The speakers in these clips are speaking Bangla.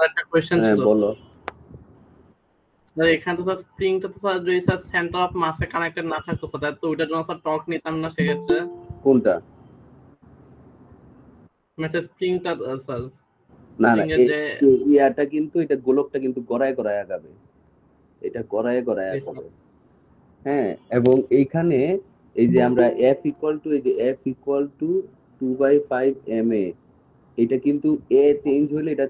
একটা কোশ্চেন হ্যাঁ ছিল বলো। স্যার এখানে তো স্যার স্প্রিংটা তো স্যার যদি স্যার সেন্টার অফ মাসে কানেক্টেড না থাকতো স্যার তাহলে তো ওইটার জন্য স্যার টর্ক নিতাম না সেক্ষেত্রে। কোনটা? মানে স্প্রিংটা স্যার না না স্প্রিং এর যে ইয়াটা কিন্তু, এটা গোলকটা কিন্তু গড়ায় গড়ায় আগাবে, এটা গড়ায় গড়ায় আগাবে। হ্যাঁ, এবং এইখানে এই যে আমরা এফ ইকুয়াল টু, এই যে এফ ইকুয়াল টু 2/5 ma, এটা কিন্তু এ চেঞ্জ হলে এটা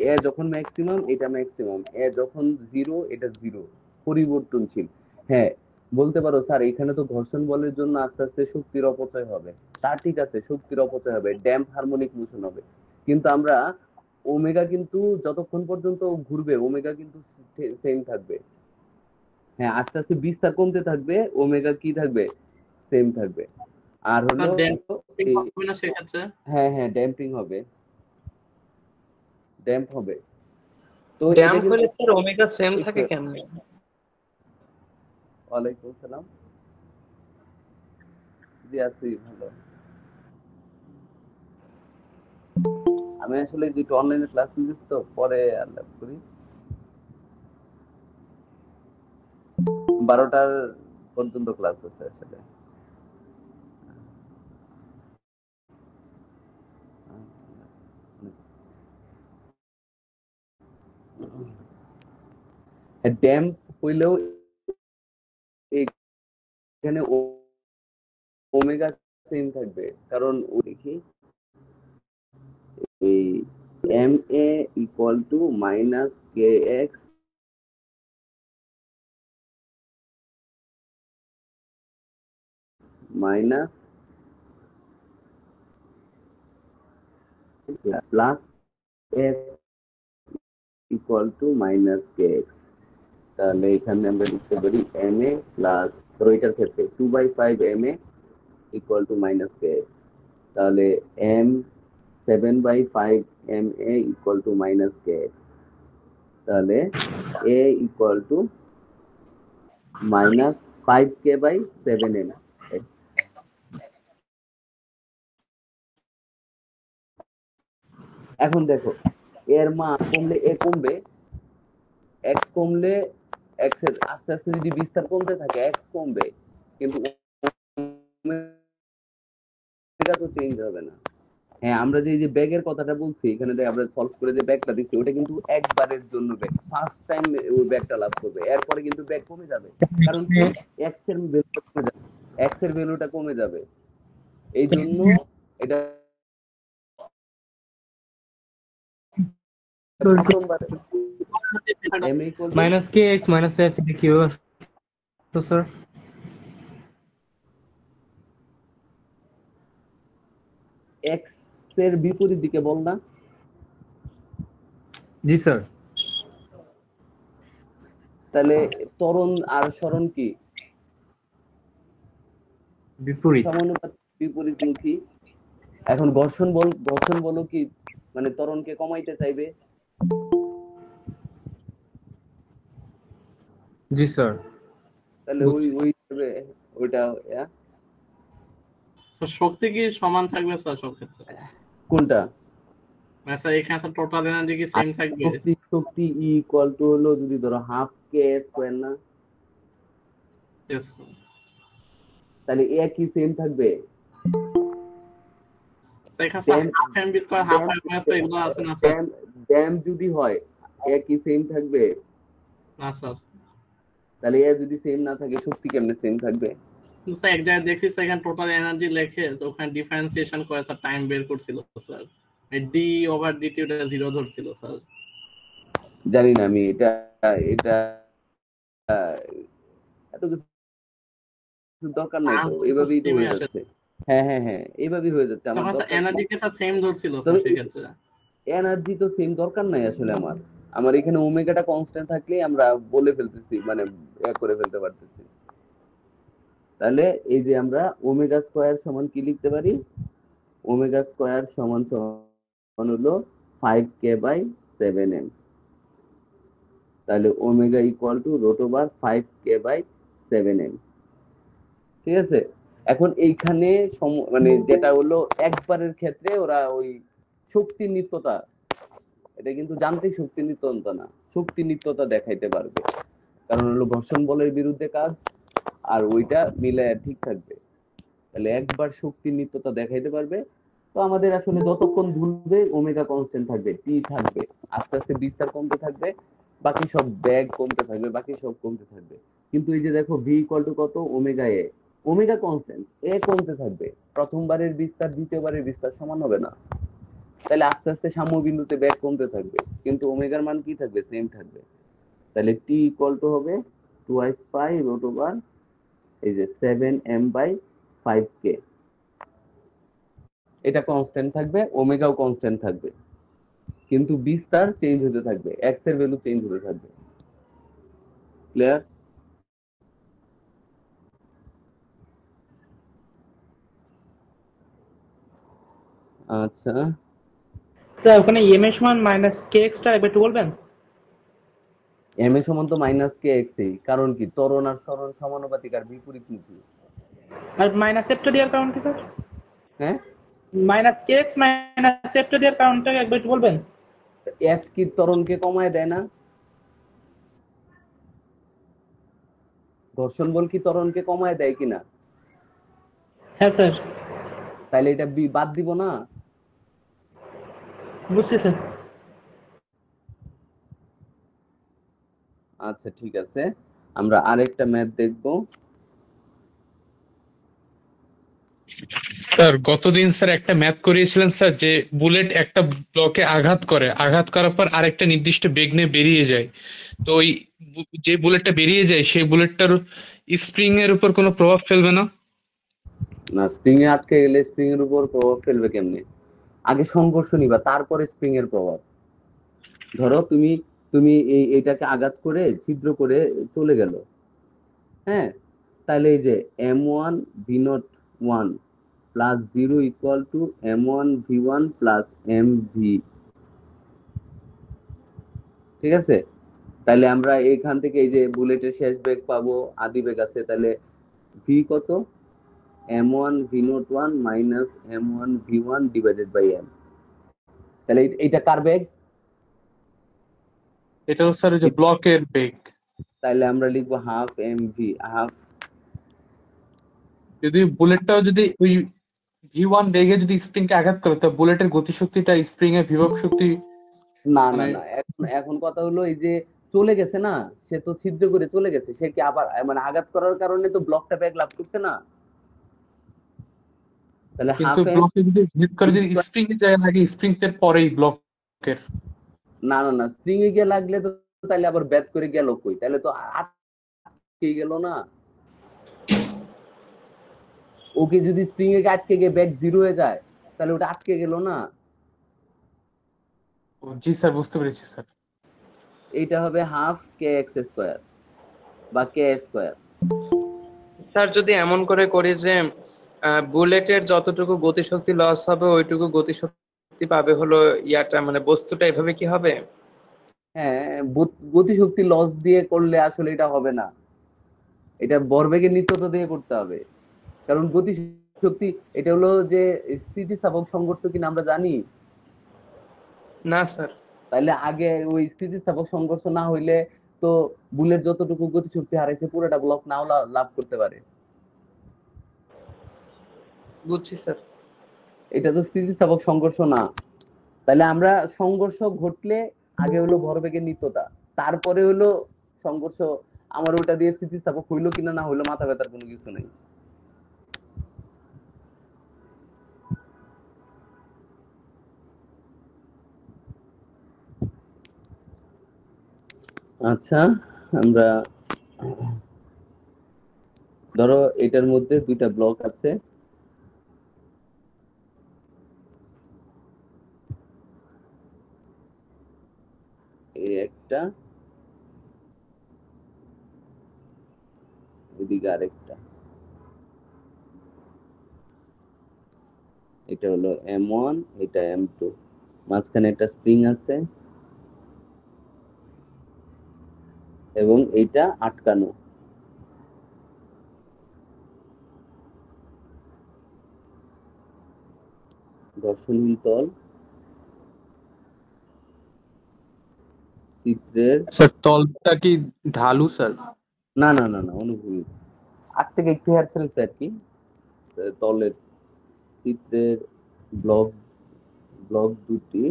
এ যখন ম্যাক্সিমাম এটা ম্যাক্সিমাম, এ যখন জিরো এটা জিরো, পরিবর্তনশীল। হ্যাঁ, বলতে পারো স্যার এখানে তো ঘর্ষণ বলের জন্য আস্তে আস্তে শক্তির অপচয় হবে। তা ঠিক আছে, শক্তির অপচয় হবে, ড্যাম্প হারমোনিক মোশন হবে, কিন্তু আমরা ওমেগা কিন্তু যতক্ষণ পর্যন্ত ঘুরবে ওমেগা কিন্তু সেম থাকবে। হ্যাঁ, আস্তে আস্তে বিস্তার কমতে থাকবে, ওমেগা কি থাকবে, সেম থাকবে। আর হলো ড্যাম্পিং হবে না সেক্ষেত্রে? হ্যাঁ হ্যাঁ, ড্যাম্পিং হবে, ড্যাম্প হবে। তো এটা ড্যাম্প কিন্তু হলে স্যার ওমেগা সেম থাকে কেমনে? ওয়ালাইকুম সালাম, জি আছি ভালো। আমি আসলে যেটা অনলাইনে ক্লাস নিতেছি তো, পরে আলাপ করি। 12টার পর্যন্ত ক্লাস আছে আসলে। ড্যাম্প হইলেও এখানে ওমেগা সেম থাকবে, কারণ দেখি এই M A equal to minus K X minus plus F equal to minus K X. তাহলে এখানে আমরা লিখতে পারি এম এ প্লাস, ধরো এটার ক্ষেত্রে 2/5 ma equal to minus K X. তাহলে M 7/5 ma equal to minus K X. তাহলে A equal to minus 5k/7m। এখন দেখো, এর মাস কমলে এ কমবে, এক্স কমলে এক্স এর আস্তে আস্তে যদি বিস্তার কমতে থাকে এক্স কমবে, কিন্তু ওমেগা তো চেঞ্জ হবে না। হ্যাঁ, আমরা যে ব্যাগের কথাটা বলছি এখানে আমরা সলভ করে যে ব্যাগটা দিচ্ছি ওটা কিন্তু একবারের জন্য ব্যাগ, ফার্স্ট টাইম ওই ব্যাগটা লাভ করবে, এরপরে কিন্তু ব্যাগ কমে যাবে, কারণ কি এক্স এর ভ্যালুটা কমে যাবে, এক্স এর ভ্যালুটা কমে যাবে, এই জন্য এটা প্রথমবার minus K X minus F কি হবে তো স্যার? এক্স এর বিপরীত দিকে বল না। জি স্যার। তাহলে ত্বরণ আর সরণ কি? বিপরীত। সমানুপাত, বিপরীতমুখী। এখন ঘর্ষণ বল কি মানে ত্বরণকে কমাইতে চাইবে। জি স্যার। তাহলে ওইটা শক্তি কি সমান থাকবে স্যার সব ক্ষেত্রে? কোনটা? মানে স্যার এখানে স্যার টোটাল এনার্জি কি সেম থাকবে? শক্তি ই ইকুয়াল টু হলো যদি ধরো হাফ কে স্কয়ার না, ইয়েস তাহলে এ কি সেম থাকবে? স্যার এখানে sir half M V square half M square এগুলো আছে না স্যার? ড্যাম যদি হয় এ কি সেম থাকবে? না স্যার। তাহলে এ যদি সেম না থাকে শক্তি কেমনে সেম থাকবে? স্যার এক জায়গায় দেখছি স্যার এখানে টোটাল এনার্জি লেখে তো ওখানে ডিফারেন্সিয়েশন করে স্যার টাইম বের করছিল স্যার, ডি ওভার ডিটি ওটা জিরো ধরছিল স্যার। জানি না আমি, এটা এটা এত কিছু দরকার নাই তো, এভাবেই তো হয়ে যাচ্ছে। হ্যাঁ হ্যাঁ হ্যাঁ, এইভাবেই হয়ে যাচ্ছে। আমার স্যার এনার্জি কি স্যার সেম ধরছিল স্যার সেক্ষেত্রে? এনার্জি তো সেম দরকার নাই আসলে, আমার এখানে ওমেগাটা কনস্ট্যান্ট থাকলে আমরা বলে ফেলতেছি, মানে করে ফেলতে পারতেছি। তাহলে এই যে আমরা ওমেগা স্কয়ার সমান কি লিখতে পারি? ওমেগা স্কয়ার সমান সমান হলো 5k/7m। তাহলে ওমেগা ইকুয়াল টু √5k/7m। ঠিক আছে, এখন এইখানে মানে যেটা হলো একবারের ক্ষেত্রে ওরা ওই শক্তির নিত্যতা এটা কিন্তু যান্ত্রিক শক্তি নিত্যতা না, শক্তি নিত্যতা দেখাইতে পারবে, কারণ হলো ঘর্ষণ বলের বিরুদ্ধে কাজ, আর ওইটা মিলে ঠিক থাকবে। তাহলে একবার শক্তি নিত্যতা দেখাইতে পারবে। তো আমাদের আসলে যতক্ষণ ঘুরবে ওমেগা কনস্ট্যান্ট থাকবে, টি থাকবে, আস্তে আস্তে বিস্তার কমতে থাকবে, বাকি সব ব্যাগ কমতে থাকবে, বাকি সব কমতে থাকবে। কিন্তু এই যে দেখো ভি ইকুয়াল টু কত, ওমেগা এ, ওমেগা কনস্ট্যান্ট, এ কমতে থাকবে, প্রথমবারের বিস্তার দ্বিতীয়বারের বিস্তার সমান হবে না। তাহলে আস্তে আস্তে সাম্য বিন্দুতে ব্যাগ কমতে থাকবে, কিন্তু ওমেগার মান কি থাকবে, সেম থাকবে। তাহলে টি ইকুয়াল টু হবে টুয়াইস পাই রুট ওভার এই যে 7m/5k। এটা কনস্ট্যান্ট থাকবে, ওমেগাও কনস্ট্যান্ট থাকবে, কিন্তু বিস্তার চেঞ্জ হতে থাকবে, এক্স এর ভ্যালু চেঞ্জ হতে থাকবে। ক্লিয়ার? আচ্ছা, স্যার ওখানে এম এর সমান মাইনাস কে এক্সটা একবার একটু বলবেন? এম এ সমান তো মাইনাস কে এক্স, কারণ কি ত্বরণ আর সরণ সমানুপাতিক আর বিপরীতমুখী। আর মাইনাস এফটা দেওয়ার কারণ কি স্যার? হ্যাঁ, মাইনাস কে এক্স মাইনাস এফটা দেওয়ার কারণটা একবার একটু বলবেন? এফ কি ত্বরণকে কমায় দেয় না? ঘর্ষণ বল কি ত্বরণকে কমায় দেয় কিনা? হ্যাঁ স্যার। তাহলে এটা বাদ দিব না? বুঝছি স্যার। আচ্ছা ঠিক আছে, আমরা আরেকটা ম্যাথ দেখবো। স্যার গতদিন স্যার একটা ম্যাথ করিয়েছিলেন স্যার, যে বুলেট একটা ব্লকে আঘাত করে, আঘাত করার পর আরেকটা নির্দিষ্ট বেগ নিয়ে বেরিয়ে যায়। তো ওই যে বুলেটটা বেরিয়ে যায় সেই বুলেটটার স্প্রিং এর উপর কোনো প্রভাব ফেলবে না? না, স্প্রিং এ আটকে গেলে স্প্রিং এর উপর প্রভাব ফেলবে কেমনে? আগে সংঘর্ষ নিবা, তারপরে স্প্রিং এর প্রভাব। ধরো তুমি তুমি এইটাকে আঘাত করে ছিদ্র করে চলে গেল, হ্যাঁ, তাহলে এই যে m1v01 plus 0 equal to m1v1 plus mv, ঠিক আছে? তাহলে আমরা এইখান থেকে এই যে বুলেটের শেষ বেগ পাবো, আদি বেগ আছে, তাহলে ভি কত, m1v01 minus m1v1 divided by m। তাহলে এইটা কার বেগ? এটাও স্যার ওই যে ব্লকের বেগ। তাহলে আমরা লিখবো হাফ mv, হাফ। যদি বুলেটটাও যদি ওই ভি1 বেগে যদি স্প্রিং কে আঘাত করে, তো বুলেটের গতিশক্তিটা স্প্রিং এর বিভব শক্তি না না মানে না, এখন এখন কথা হলো এই যে চলে গেছে না, সে তো ছিদ্র করে চলে গেছে, সে কি আবার মানে আঘাত করার কারণে তো ব্লকটা ব্যাগ লাভ করছে না? তাহলে কিন্তু হাফ এম ব্লকে যদি হিট করে যদি স্প্রিং এর জায়গায় লাগে, স্প্রিং এর পরেই ব্লকের। না না না, স্প্রিং এ গিয়ে লাগলে তো তাহলে আবার ব্যাক করে গেল কই, তাহলে তো আটকে গেল না। ওকে যদি স্প্রিং এ আটকে গিয়ে ব্যাক জিরো হয়ে যায়, তাহলে ওটা আটকে গেল না। জি স্যার, বুঝতে পেরেছি স্যার। এইটা হবে হাফ কে এক্স স্কোয়ার বা কে স্কোয়ার। স্যার যদি এমন করে করি যে বুলেটের যতটুকু গতিশক্তি লস হবে ওইটুকু গতিশক্তি পাবে হলো ইয়াটা, মানে বস্তুটা, এভাবে কি হবে? হ্যাঁ, গতিশক্তি লস দিয়ে করলে আসলে এটা হবে না, এটা ভরবেগের নিত্যতা দিয়ে করতে হবে। কারণ গতি শক্তি এটা হলো যে স্থিতিস্থাপক সংঘর্ষ কিনা আমরা জানি। না স্যার। তাহলে আগে ওই স্থিতিস্থাপক সংঘর্ষ না হইলে তো বুলেট যতটুকু গতি শক্তি হারাইছে পুরোটা ব্লক নাও লাভ করতে পারে। বুঝছি স্যার। এটা তো স্থিতিস্থাপক সংঘর্ষ না। তাহলে আমরা সংঘর্ষ ঘটলে আগে হলো ভরবেগের নিত্যতা, তারপরে হলো সংঘর্ষ। আমার ওটা দিয়ে স্থিতিস্থাপক হইলো কিনা না হইলো মাথা ব্যথার কোনো কিছু নেই। আচ্ছা, আমরা ধরো এটার মধ্যে দুইটা ব্লক আছে, এই একটা, এদিকে আরেকটা। এটা হলো m1, এটা m2, মাঝখানে একটা স্প্রিং আছে এবং এইটা আটকানো। ঘর্ষণহীন তল, চিত্রের স্যার তলটা কি ঢালু স্যার? না না না না অনুভূমিক, আগ থেকে একটু হেয়ার ফেলছে আর কি। তলের চিত্রের ব্লক ব্লক দুটিকে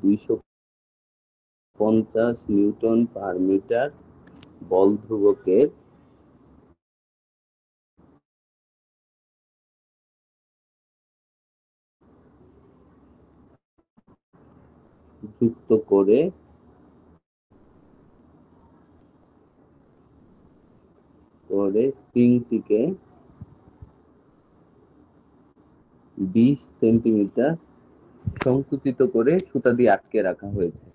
250 নিউটন পার মিটার বল ধ্রুবকের যুক্ত করে স্প্রিংটিকে 20 সেন্টিমিটার সংকুচিত করে সুতা দিয়ে আটকে রাখা হয়েছে।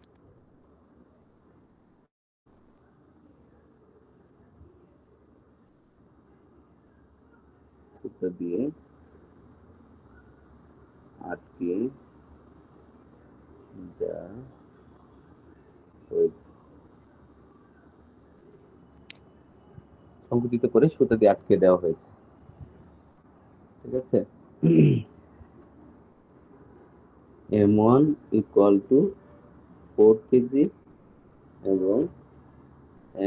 সুতা দিয়ে আটকে দেওয়া হয়েছে, সংকুচিত করে সুতা দিয়ে আটকে দেওয়া হয়েছে। ঠিক আছে, M1 ইকুয়াল টু 4 কেজি এবং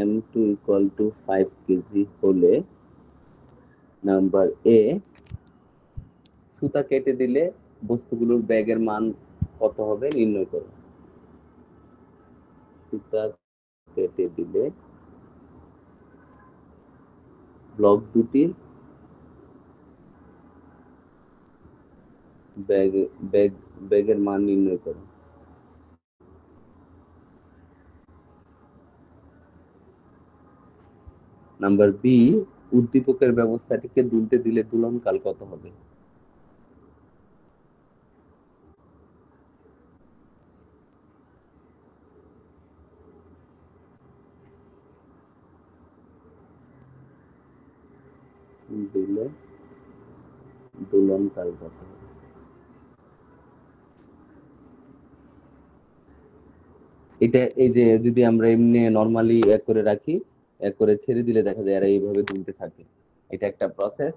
M2 ইকুয়াল টু 5 কেজি হলে নাম্বার এ, সুতা কেটে দিলে বস্তুগুলোর ব্যাগের মান কত হবে নির্ণয় করো। সুতা কেটে দিলে ব্লক দুটির ব্যাগের মান নির্ণয় করো। নাম্বার বি, উদ্দীপকের ব্যবস্থাটিকে দুলতে দিলে দোলনকাল কত হবে। দিলে দোলনকাল কত হবে। এটা এই যে যদি আমরা এমনি নরমালি এক করে রাখি, এক করে ছেড়ে দিলে দেখা যায় এরা এইভাবে দুলতে থাকে। এটা একটা প্রসেস।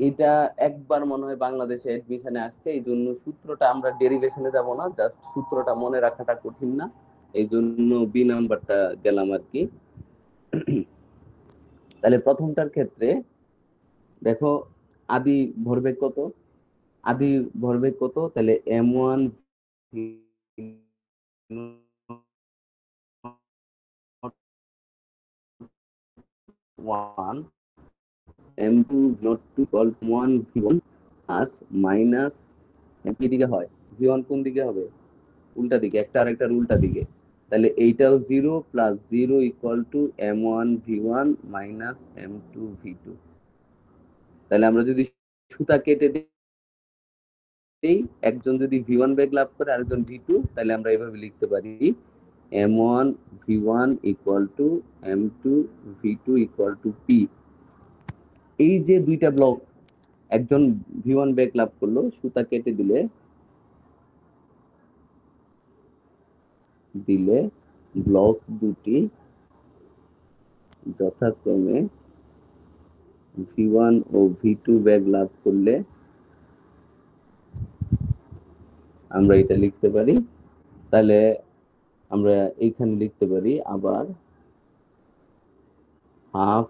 এটা একবার মনে হয় বাংলাদেশে এডমিশনে আসছে, এই জন্য সূত্রটা আমরা ডেরিভেশনে যাব না, জাস্ট সূত্রটা মনে রাখাটা কঠিন না, এই জন্য বি নাম্বারটা গেলাম আর কি। তাহলে প্রথমটার ক্ষেত্রে দেখো আদি ভরবেগ কত, তাহলে M1 1 M2 not to call 1 V1 as minus কি দিকে হয়, V1 কোন দিকে হবে, উল্টা দিকে, একটা আরেকটার উল্টা দিকে। তাহলে এইটাও 0 plus 0 equal to M1 V1 minus M2 V2। তাহলে আমরা যদি সুতা কেটে দিই, একজন যদি V1 বেগ লাভ করে আরেকজন V2, তাহলে আমরা এইভাবে লিখতে পারি M1 V1 equal to M2 V2 equal to P। এই যে দুইটা ব্লক, একজন V1 বেগ লাভ করলো, সুতা কেটে দিলে ব্লক দুটি যথাক্রমে V1 ও V2 বেগ লাভ করলে আমরা এটা লিখতে পারি। তাহলে আমরা এইখানে লিখতে পারি আবার half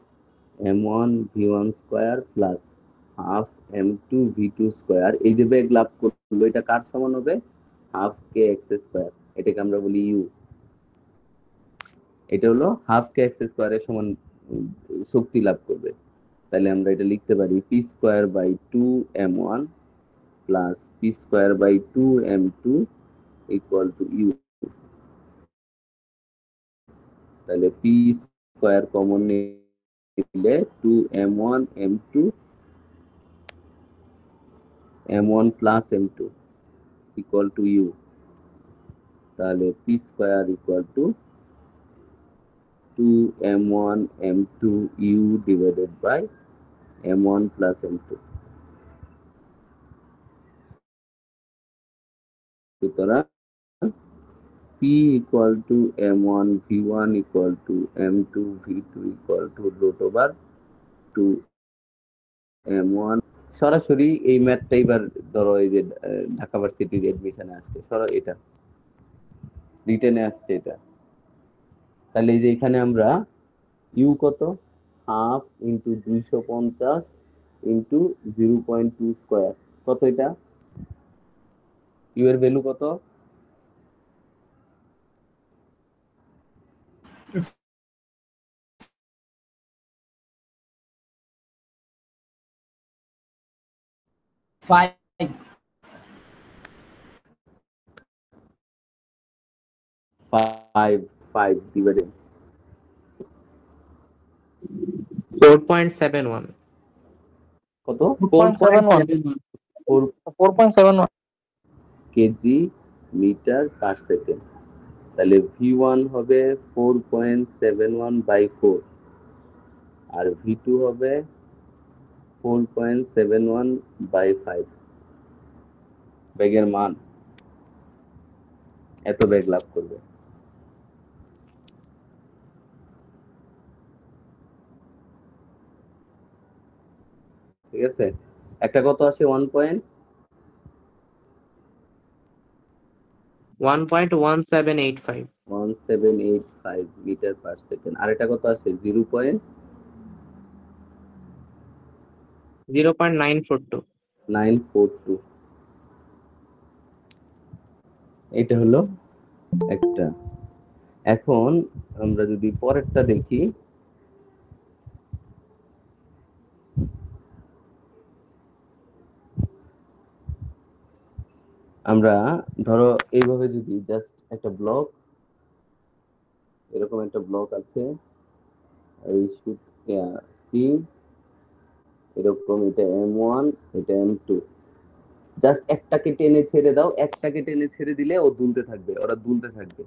M1 V1 square plus half M2 V2 square. এই যে বেগ লাভ করলো এটা কার সমান হবে, হাফ কে এক্স স্কয়ার, এটাকে আমরা বলি ইউ। এটা হলো হাফ কে এক্স স্কয়ারের সমান শক্তি লাভ করবে। তাহলে আমরা এটা লিখতে পারি P square by 2M1 plus P square by 2M2 equal to U. তাহলে পি স্কয়ার কমন নিলে 2M1 M1 plus M2 equal to U. তাহলে P square equal to 2M1 M2 U divided by M1 plus M2। সুতরাং P equal to M1 V1 equal to M2 V2 equal to root over 2 M1 সরাসরি এই ম্যাথটা এবার ধরো এই যে ঢাকা ভার্সিটির এডমিশনে আসছে, এটা রিটেনে আসছে এটা। তাহলে এই যে এখানে আমরা ইউ কত, হাফ ইন্টু 250 ইন্টু 0.2 স্কোয়ার, কত এটা? ইউ এর ভ্যালু কত? 5 5 ডিভাইডেড 4.71 কত? 4.71 4 কেজি মিটার পার সেকেন্ড। তাহলে V1 হবে 4.71/4 আর V2 হবে 4.71/5। বেগের মান এত বেগ লাভ করবে। ঠিক আছে, একটা কত আসে 1.1785 1.1785 মিটার পার সেকেন্ড, আর এটা কত আসে 0.942 0.942। এটা হলো একটা। এখন আমরা যদি পরেরটা দেখি, আমরা ধরো এইভাবে যদি জাস্ট একটা ব্লক, এরকম একটা ব্লক আছে, এই স্প্রিং এরকম, এটা M1 এটা M2, জাস্ট একটাকে টেনে ছেড়ে দাও, একটাকে টেনে ছেড়ে দিলে ও দুলতে থাকবে, ওরা দুলতে থাকবে।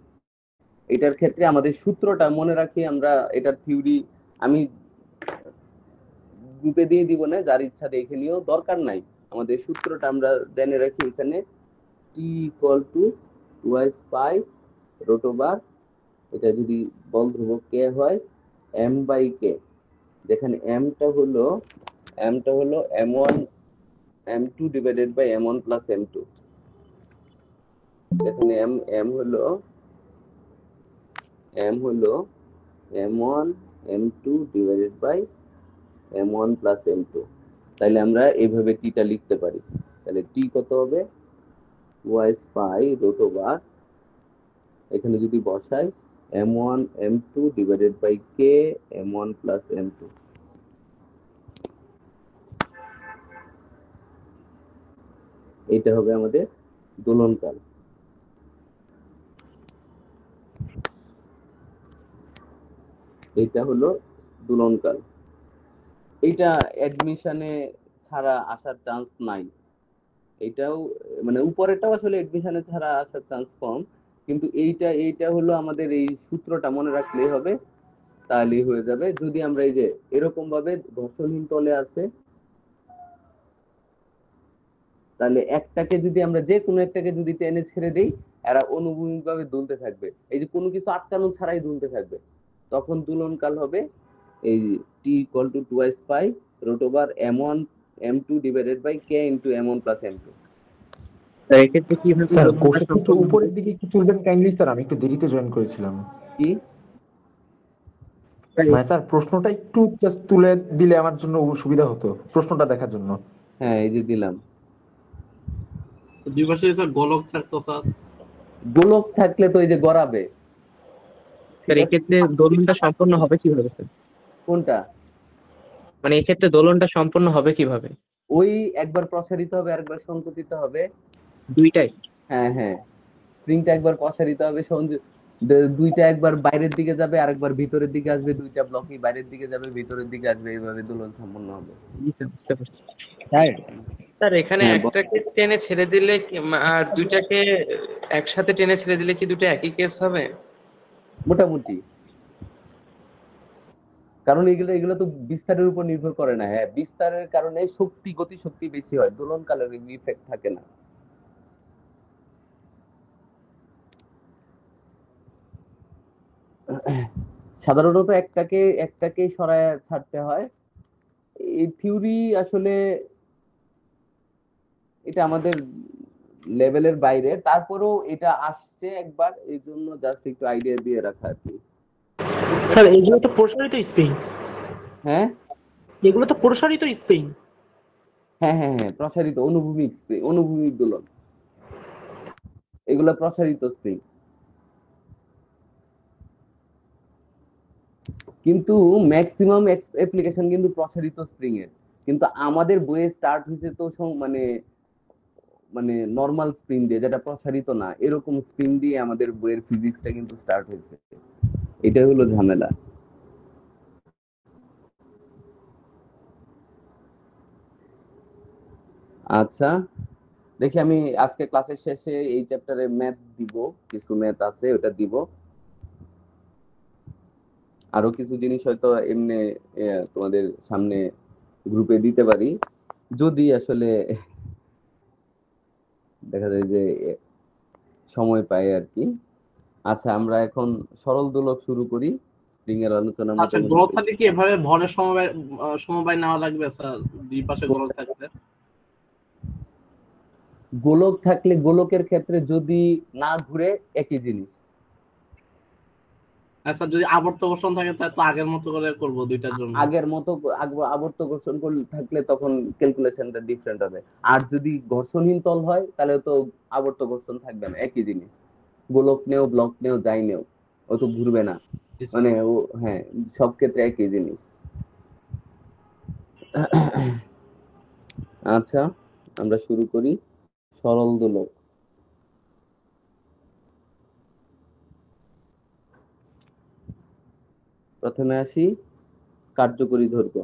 এটার ক্ষেত্রে আমাদের সূত্রটা মনে রাখি আমরা, এটার থিওরি আমি গ্রুপে দিয়ে দিব না, যার ইচ্ছা দেখে নিও, দরকার নাই। আমাদের সূত্রটা আমরা জেনে রাখি এখানে, T = 2s pi root over, এটা যদি বল ধ্রুবক কে হয় m/k, যেখানে m টা হলো m1 m2 divided by m1 plus m2, যেখানে m হলো m1 m2 divided by m1 plus m2। তাহলে আমরা এইভাবে টিটা লিখতে পারি। তাহলে টি কত হবে 2s পাই রুট ওভার, এখানে যদি বসাই m1 m2 divided by k m1 plus m2। এটা হবে আমাদের দোলনকাল। এটা হলো দোলনকাল। এটা অ্যাডমিশনে ছাড়া আসার চান্স নাই। এটাও মানে উপরেরটাও আসলে অ্যাডমিশনে ছাড়া আসার চান্স কম, কিন্তু এইটা হলো আমাদের এই সূত্রটা মনে রাখলেই হবে, তাহলেই হয়ে যাবে। যদি আমরা এই যে এরকম ভাবে ঘর্ষণহীন তলে আছে, তাহলে একটাকে যদি আমরা যে কোনো একটাকে যদি টেনে ছেড়ে দেই, এরা অনুভূমিক ভাবে দুলতে থাকবে, এই যে কোনো কিছু আটকানো ছাড়াই দুলতে থাকবে, তখন দুলনকাল হবে এই T = 2s pi root over m1 m2 divided by k into m1 plus m2। Sir এক্ষেত্রে কিভাবে স্যার দোলনটা কোষে একটু সম্পন্ন হবে? উপরের দিকে একটু তুলবেন কাইন্ডলি স্যার, আমি একটু দেরিতে জয়েন করেছিলাম। কি মানে স্যার প্রশ্নটা একটু জাস্ট তুলে দিলে আমার জন্য সুবিধা হতো প্রশ্নটা দেখার জন্য। হ্যাঁ, এই যে দিলাম। দুই পাশে স্যার গোলক থাকতো স্যার। গোলক থাকলে তো এই যে গড়াবে। স্যার এক্ষেত্রে দোলনটা সম্পন্ন হবে কিভাবে স্যার? কোনটা? মানে এক্ষেত্রে দোলনটা সম্পন্ন হবে কিভাবে? ওই একবার প্রসারিত হবে আরেকবার সংকুচিত হবে। দুইটাই? হ্যাঁ হ্যাঁ, স্প্রিংটা একবার প্রসারিত হবে, দুইটা একবার বাইরের দিকে যাবে আরেকবার ভিতরের দিকে আসবে, দুইটা ব্লকই বাইরের দিকে যাবে ভিতরের দিকে আসবে, এইভাবে দোলন সম্পন্ন হবে। জি স্যার, বুঝতে পারছি। স্যার স্যার এখানে হ্যাঁ, একটাকে টেনে ছেড়ে দিলে আর দুইটাকে একসাথে টেনে ছেড়ে দিলে কি দুটো একই কেস হবে? মোটামুটি, কারণ এগুলো তো বিস্তারের উপর নির্ভর করে না। হ্যাঁ, বিস্তারের কারণে গতি শক্তি বেশি হয়, দোলন কালের ইফেক্ট থাকে না। সাধারণত একটাকে সরায় ছাড়তে হয়, এই থিওরি আসলে এটা আমাদের লেভেলের বাইরে, তারপরেও এটা আসছে একবার, এই জন্য জাস্ট একটু আইডিয়া দিয়ে রাখা আর কি। স্যার এগুলো তো প্রসারিত স্প্রিং, হ্যাঁ এগুলো তো প্রসারিত স্প্রিং। হ্যাঁ হ্যাঁ হ্যাঁ, প্রসারিত অনুভূমিক স্প্রিং, অনুভূমিক দোলন, এগুলা প্রসারিত স্প্রিং। কিন্তু ম্যাক্সিমাম অ্যাপ্লিকেশন কিন্তু প্রসারিত স্প্রিং এর, কিন্তু আমাদের বইয়ে স্টার্ট হয়েছে তো মানে মানে নরমাল স্প্রিং দিয়ে, যেটা প্রসারিত না, এরকম স্প্রিং দিয়ে আমাদের বইয়ের ফিজিক্সটা কিন্তু স্টার্ট হয়েছে। এটাই হলো ঝামেলা। আচ্ছা দেখি, আমি আজকে ক্লাসের শেষে এই চ্যাপ্টারে ম্যাথ দিব, কিছু ম্যাথ আছে ওটা দিব, আরো কিছু জিনিস হয়তো এমনি তোমাদের সামনে গ্রুপে দিতে পারি, যদি আসলে দেখা যায় যে সময় পাই আর কি। আচ্ছা আমরা এখন সরল দোলক শুরু করি, স্প্রিং এর আলোচনা আচ্ছা গোলক থাকলে কি এভাবে ভরের সমবায় নেওয়া লাগবে স্যার? দুই পাশে গোলক থাকলে, গোলক থাকলে গোলকের ক্ষেত্রে যদি না ঘুরে একই জিনিস। আচ্ছা যদি আবর্ত ঘর্ষণ থাকে তাহলে তো আগের মতো করে করব দুইটার জন্য। আগের মতো আবর্ত ঘর্ষণ থাকলে তখন ক্যালকুলেশনটা ডিফারেন্ট হবে। আর যদি ঘর্ষণহীন তল হয় তাহলে তো আবর্ত ঘর্ষণ থাকবে না, একই জিনিস। গোলক নেও, ব্লক নেও, যাই নেও, ও তো ঘুরবে না, মানে ও হ্যাঁ সব ক্ষেত্রে একই জিনিস। আচ্ছা আমরা শুরু করি সরল দোলক। প্রথমে আসি কার্যকরী দৈর্ঘ্য।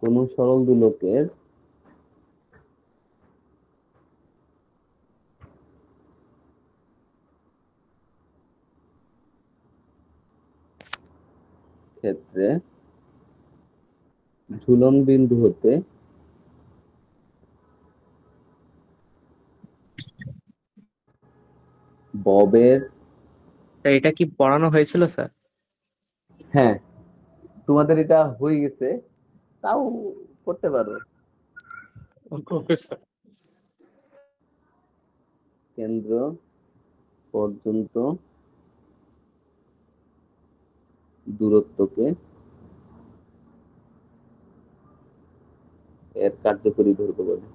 কোন সরল দোলকের ক্ষেত্রে ঝুলন বিন্দু হতে ববের, এটা কি পড়ানো হয়েছিল স্যার? হ্যাঁ তোমাদের এটা হয়ে গেছে, তাও করতে পারো। Okay sir. কেন্দ্র পর্যন্ত দূরত্বকে এর কার্যকরী দৈর্ঘ্য বলে।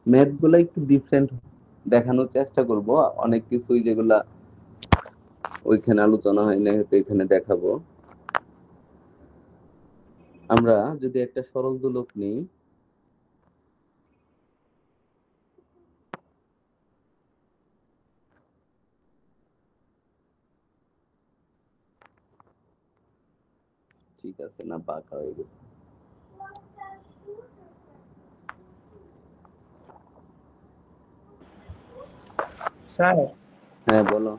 ম্যাথ গুলা একটু ডিফারেন্ট দেখানোর চেষ্টা করব, অনেক কিছুই যেগুলা ওইখানে আলোচনা হয় না হয়তো এখানে দেখাবো। আমরা যদি একটা সরল দোলক নিই, ঠিক আছে না বাঁকা হয়ে গেছে। স্যার হ্যাঁ বলো।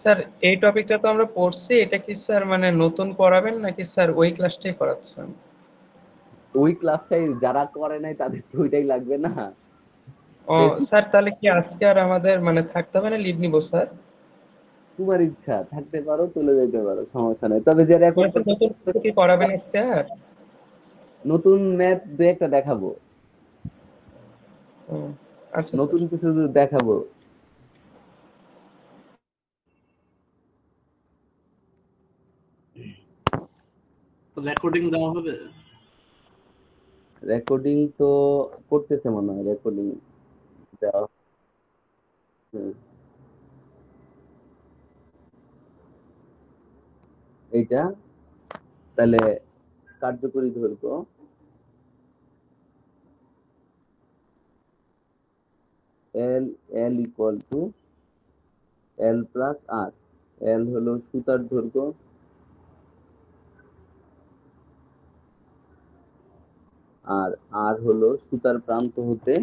স্যার এই টপিকটা তো আমরা পড়ছি, এটা কি স্যার মানে নতুন পড়াবেন নাকি স্যার ওই ক্লাসটাই করাচ্ছেন? ওই ক্লাসটাই যারা করে নাই তাদের তো ওইটাই লাগবে না। ও স্যার তাহলে কি আজকে আর আমাদের মানে থাকতে হবে না, লিভ নিব স্যার? তোমার ইচ্ছা, থাকতে পারো চলে যেতে পারো, সমস্যা নাই। তবে যে রেকর্ড নতুন কিছু কি করাবেন আজকে আর? নতুন ম্যাথ দু একটা দেখাবো, ও, আচ্ছা নতুন স্যার। কিছু দেখাবো। তো রেকর্ডিং দেওয়া হবে? রেকর্ডিং তো করতেছে মনে হয়, রেকর্ডিং দেওয়া। এইটা তাহলে কার্যকরী দৈর্ঘ্য এল এল ইকুয়াল টু এল প্লাস আর। এল হলো সুতার দৈর্ঘ্য, আর আর হলো সুতার প্রান্ত হতে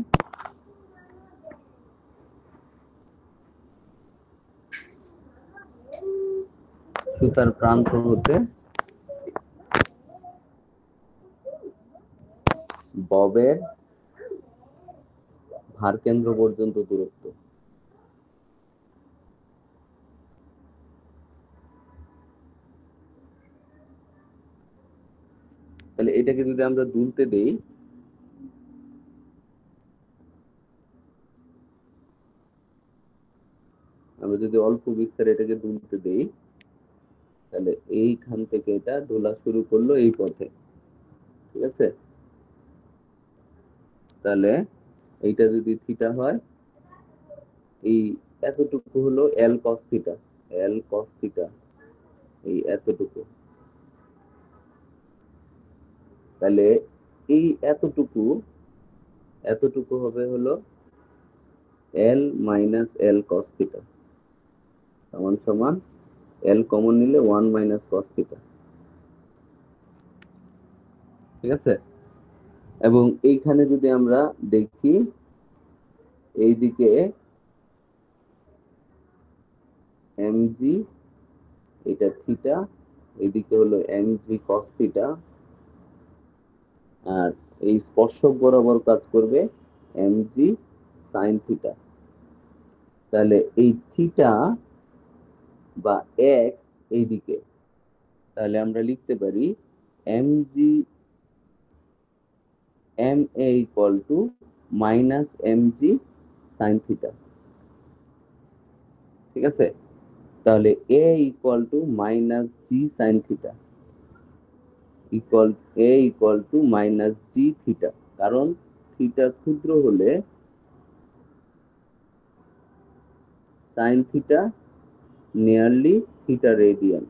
ববের ভার কেন্দ্র পর্যন্ত দূরত্ব। তাহলে এটাকে যদি আমরা দুলতে দেই, আমরা যদি অল্প বিস্তারে এটাকে দুলতে দেই, তাহলে এইখান থেকে এটা দোলা শুরু করলো এই পথে, ঠিক আছে? তাহলে এইটা যদি থিটা হয়, এই এতটুকু হলো এল কস থিটা, এল কস থিটা, এই এতটুকু। তাহলে এই এতটুকু, এতটুকু হবে হলো এল মাইনাস এল কস থিটা সমান সমান এল কমন নিলে 1 মাইনাস কস থিটা, ঠিক আছে? এবং এইখানে যদি আমরা দেখি, এইদিকে এমজি, এটা থিটা, এইদিকে হলো এমজি কস থিটা, আর এই স্পর্শক বরাবর কাজ করবে এমজি সাইন থিটা। তাহলে এই থিটা বা এক্স এইদিকে, তাহলে আমরা লিখতে পারি MG M A equal to minus MG sine theta, ঠিক আছে? তাহলে A equal to minus G sine theta equal to minus G theta, কারণ থিটা ক্ষুদ্র হলে sine theta nearly theta radian.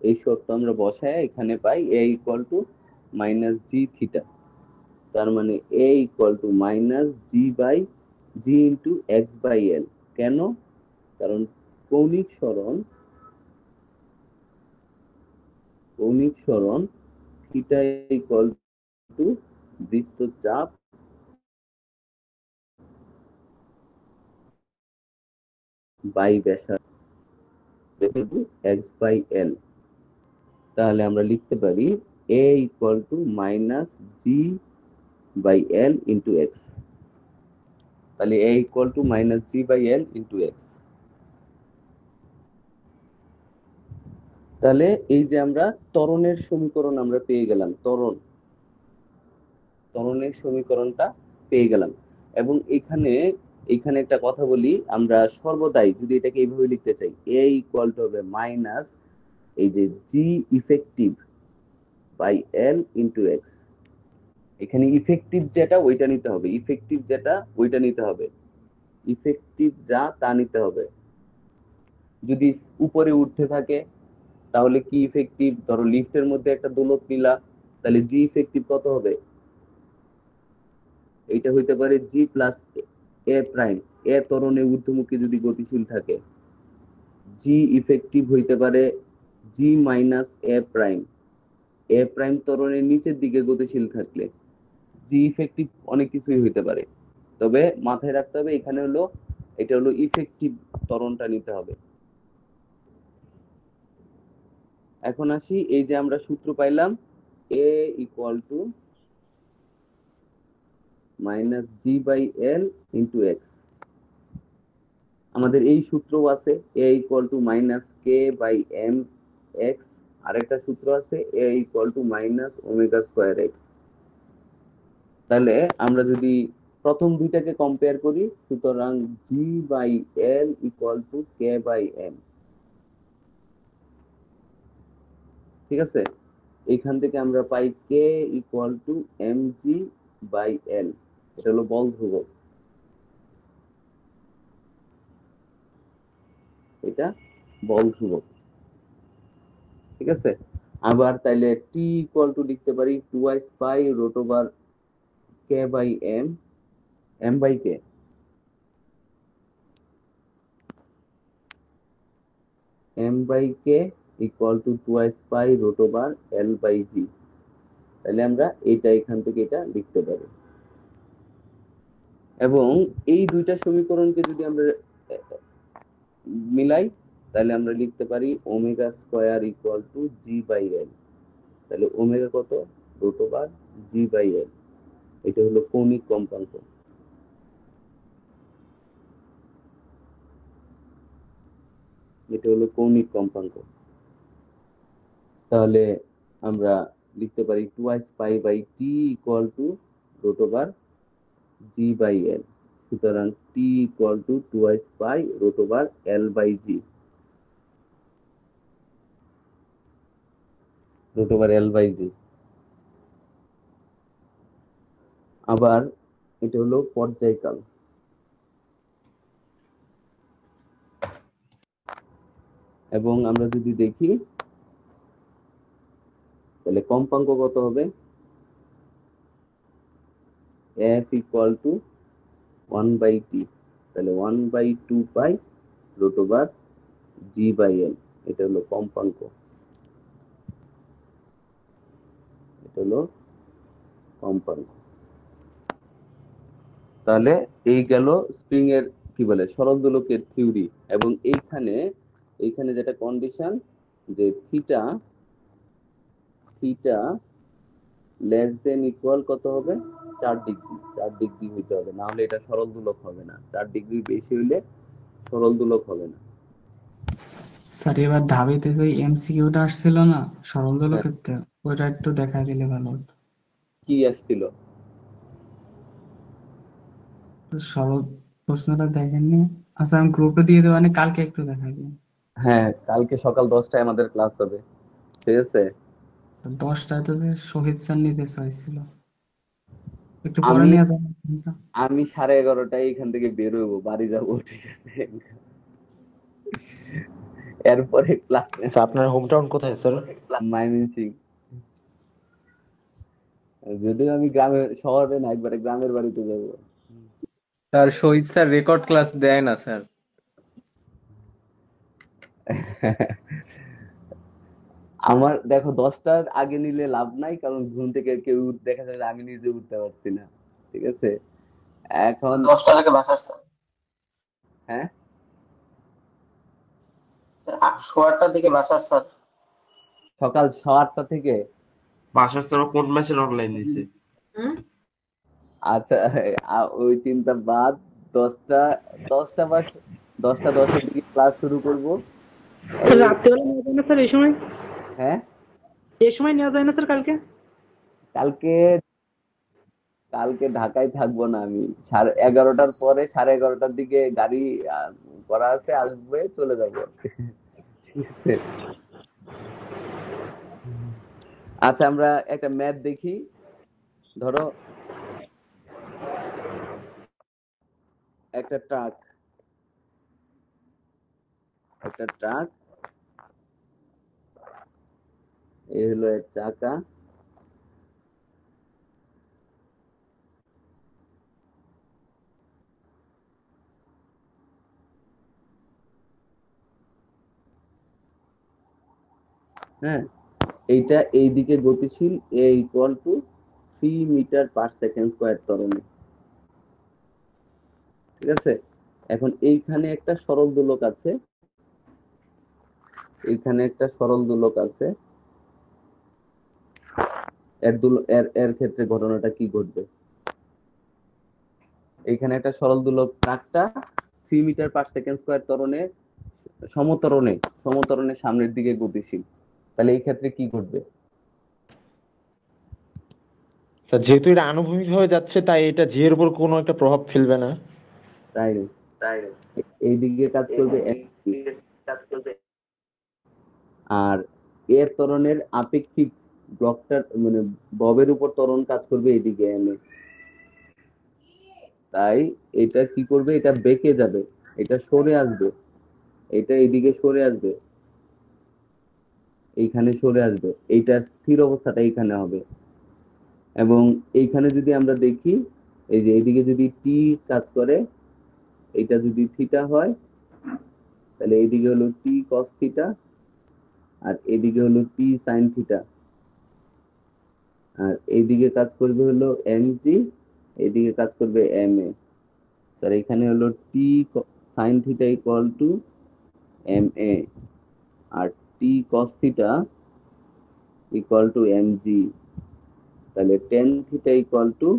এই শর্ত আমরা বসায় এখানে পাই A equal to minus G theta, তার মানে A equal to minus G by G into X by L. কেন? কারণ কৌণিক সরণ থিটা ইকুয়াল টু বৃত্তচাপ বাই ব্যাসার্ধ এক্স বাই এল। তাহলে আমরা লিখতে পারি A equal to minus G by L into X. তাহলে A equal to minus G by L into X. তাহলে এই যে আমরা ত্বরণের সমীকরণ আমরা পেয়ে গেলাম, ত্বরণের সমীকরণটা পেয়ে গেলাম। এবং এখানে একটা কথা বলি, আমরা সর্বদাই যদি এটাকে এইভাবে লিখতে চাই, এ ইকুয়াল টু হবে মাইনাস এই যে G effective by L into X. এখানে ইফেক্টিভ যেটা ওইটা নিতে হবে, ইফেক্টিভ যা তা নিতে হবে। যদি উপরে উঠতে থাকে তাহলে কি ইফেক্টিভ? ধরো লিফটের মধ্যে একটা দোলক নিলা, তাহলে জি ইফেক্টিভ কত হবে? এইটা হইতে পারে জি প্লাস এ প্রাইম, এ ত্বরণে ঊর্ধ্বমুখী যদি গতিশীল থাকে। জি ইফেক্টিভ হইতে পারে জি মাইনাস এ প্রাইম, এ প্রাইম ত্বরণের নিচের দিকে গতিশীল থাকলে। জি ইফেক্টিভ অনেক কিছুই হইতে পারে, তবে মাথায় রাখতে হবে এখানে হলো এটা হলো ইফেক্টিভ ত্বরণটা নিতে হবে। এখন আসি, এই যে আমরা সূত্র পাইলাম A equal to minus G by L into X. আমাদের এই সূত্রও আছে A equal to minus K by M X, আরেকটা সূত্র আছে A equal to minus omega square X. তাহলে আমরা যদি প্রথম দুইটাকে কম্পেয়ার করি, সুতরাং G by L equal to K by M, ঠিক আছে? এইখান থেকে আমরা পাই K equal to M G by L, এটা হলো বল ধ্রুবক, এটা বল ধ্রুবক, ঠিক আছে? আবার তাইলে টি ইকুয়াল টু লিখতে পারি 2i pi root over K by M, M by K, M by K equal to 2i pi root over L by G. তাহলে আমরা এইটা এখান থেকে এটা লিখতে পারি। এবং এই দুইটা সমীকরণকে যদি আমরা মিলাই, তাহলে আমরা লিখতে পারি omega square equal to G by L. তাহলে ওমেগা কত? রুট ওভার g/l, এটা হলো কৌণিক কম্পাঙ্ক। এটা হলো কৌণিক কম্পাঙ্ক। তাহলে আমরা লিখতে পারি 2π/t √g/l। সুতরাং t 2π√l/g √l/g। আবার এটা হলো পর্যায়কাল। এবং আমরা যদি দেখি তাহলে কম্পাঙ্ক কত হবে? f = 1/t, তাহলে 1/2π√g/l, এটা হলো কম্পাঙ্ক। এটা হলো কম্পাঙ্ক। তাহলে এই গেল স্প্রিং এর কি বলে সরল দোলকের থিওরি। এবং এইখানে যেটা কন্ডিশন যে থিটা লেস দেন ইকুয়াল কত হবে? 4 ডিগ্রি হইতে হবে, না হলে এটা সরল দোলক হবে না। 4 ডিগ্রি বেশি হইলে সরল দোলক হবে না। স্যার এবার ঢাবিতে যে এমসিকিউটা আসছিল না সরল দোলকের ক্ষেত্রে, ওটা একটু দেখা দিলে ভালো হতো। কি আসছিল? সরল প্রশ্নটা দেখেননি? আচ্ছা আমি গ্রুপে দিয়ে দেবো, মানে কালকে একটু দেখা দিন। হ্যাঁ, কালকে সকাল 10টায় আমাদের ক্লাস হবে, ঠিক আছে? 10টায় তো যে শহীদ স্যার নিতে চাইছিল, একটু পরে আমি নিয়ে যাবো। আমি 11:30টায় এখান থেকে বের হবো, বাড়ি যাবো, ঠিক আছে? এরপরে ক্লাস আচ্ছা, আপনার হোম টাউন কোথায় স্যার? ময়মনসিংহ। যদিও আমি শহরে না, একবারে গ্রামের বাড়িতে যাবো। স্যার শহীদ স্যার রেকর্ড ক্লাস দেয় না স্যার। আমার দেখো 10টার আগে নিলে লাভ নাই, কারণ ঘুম থেকে কেউ দেখা যায় আমি নিজে উঠতে পারছি না, ঠিক আছে? এখন 10টার আগে বাসার স্যার। হ্যাঁ, 8:30 থেকে বাসার স্যার। সকাল 8:30 থেকে বাসার স্যার কোন ম্যাচের অনলাইন দিছে? আচ্ছা, ওই চিন্তা বাদ। 10টা বা 10:10 দিকে ক্লাস শুরু করব। স্যার রাত্রেবেলা নেওয়া যায় না স্যার এই সময়? হ্যাঁ, এই সময় নেওয়া যায় না স্যার কালকে? কালকে ঢাকায় থাকবো না আমি। 11:30টার পরে 11:30টার দিকে গাড়ি করা আছে, আসবে, চলে যাবো, ঠিক আছে? আচ্ছা, আমরা একটা ম্যাথ দেখি। ধরো একটা ট্রাক এই হলো এর চাকা। হ্যাঁ, এইটা এইদিকে গতিশীল, a = 3 মিটার/সেকেন্ড স্কয়ার ত্বরণে, ঠিক আছে? এখন এইখানে একটা সরল দোলক আছে, এর ক্ষেত্রে ঘটনাটা কি ঘটবে? এইখানে একটা সরল দোলক, ট্রাকটা 3 মিটার/সেকেন্ড স্কয়ার ত্বরণে সমতরণে সামনের দিকে গতিশীল। তাহলে এই ক্ষেত্রে কি ঘটবে? স্যার যেহেতু এটা আনুভূমিক ভাবে যাচ্ছে, তাই এটা জি এর উপর কোনো একটা প্রভাব ফেলবে না। তাই এইদিকে কাজ করবে আর এর ত্বরণের আপেক্ষিক ব্লকটার মানে ববের উপর ত্বরণ কাজ করবে এইদিকে এনে। তাই এটা কি করবে? এটা বেঁকে যাবে, এটা সরে আসবে, এটা এইদিকে সরে আসবে, এইখানে সরে আসবে, এইটা স্থির অবস্থাটা এইখানে হবে। এবং এইখানে যদি আমরা দেখি, এই যে এইদিকে যদি টি কাজ করে, এটা যদি থিটা হয়, তাহলে এইদিকে হলো টি কস থিটা, আর এদিকে হলো টি সাইন থিটা, আর এইদিকে কাজ করবে হলো এমজি, এইদিকে কাজ করবে এম এ। স্যার এখানে হলো T sine theta = M A, আর টি কস থিটা = এমজি। তাহলে tan theta equal to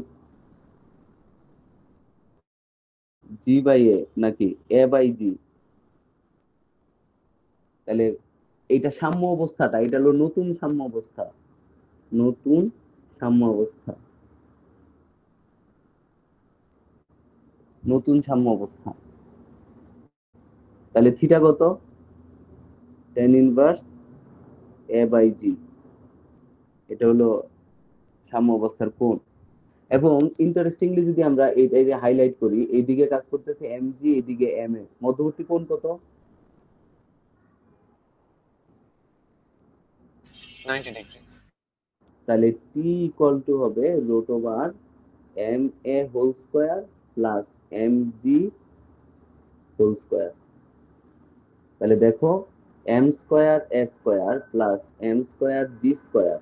G by A নাকি এ বাই জি। তাহলে এইটা সাম্য অবস্থাটা, এটা হলো নতুন সাম্য অবস্থা, নতুন সাম্য অবস্থা, নতুন সাম্য অবস্থা। তাহলে থিটা কত? tan ইনভার্স এ বাই জি, এটা হলো সাম্য অবস্থার কোণ। এবং ইন্টারেস্টিংলি যদি আমরা এইটাই যে হাইলাইট করি, এইদিকে কাজ করতেছে এম জি, এইদিকে এম এ, মধ্যবর্তী কোণ কত? 90 ডিগ্রি। তাহলে টি ইকুয়াল টু হবে root over M A whole square plus M G whole square. তাহলে দেখো M square A square plus M square G square,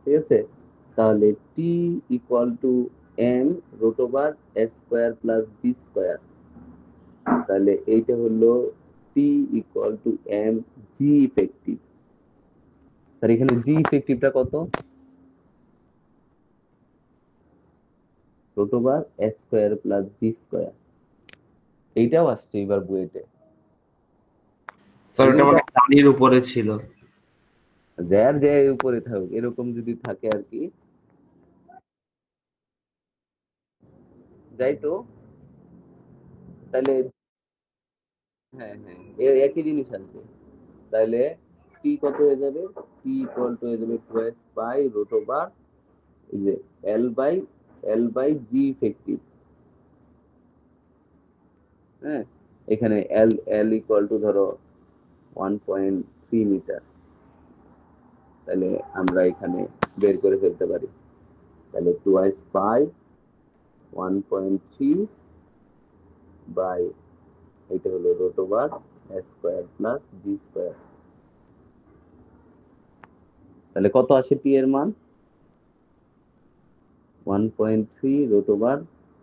ঠিক আছে? তাহলে T equal to M root over A square plus G square. তাহলে এইটা হলো T equal to M G effective. Sir এখানে জি ইফেক্টিভটা কত? Root over A square plus G square. এইটাও আসছে এবার বুয়েটে। স্যার ওটা মানে পানির উপরে ছিল। যার যে উপরে থাকুক, এরকম যদি থাকে আর কি, যাই তো। তাহলে হ্যাঁ হ্যাঁ, একই জিনিস আসবে। তাহলে টি কত হয়ে যাবে? টি ইকুয়াল টু হয়ে যাবে 2s বাই রুট ওভার এই যে এল বাই জি ইফেক্টিভ। হ্যাঁ, এখানে এল ইকুয়াল টু ধরো 1.3 মিটার। তাহলে আমরা এখানে বের করে ফেলতে পারি। তাহলে 2s বাই 1.3 বাই এটা হলো root over A square plus G square. তাহলে কত আসে টি এর মান? 1.3 রুট ওভার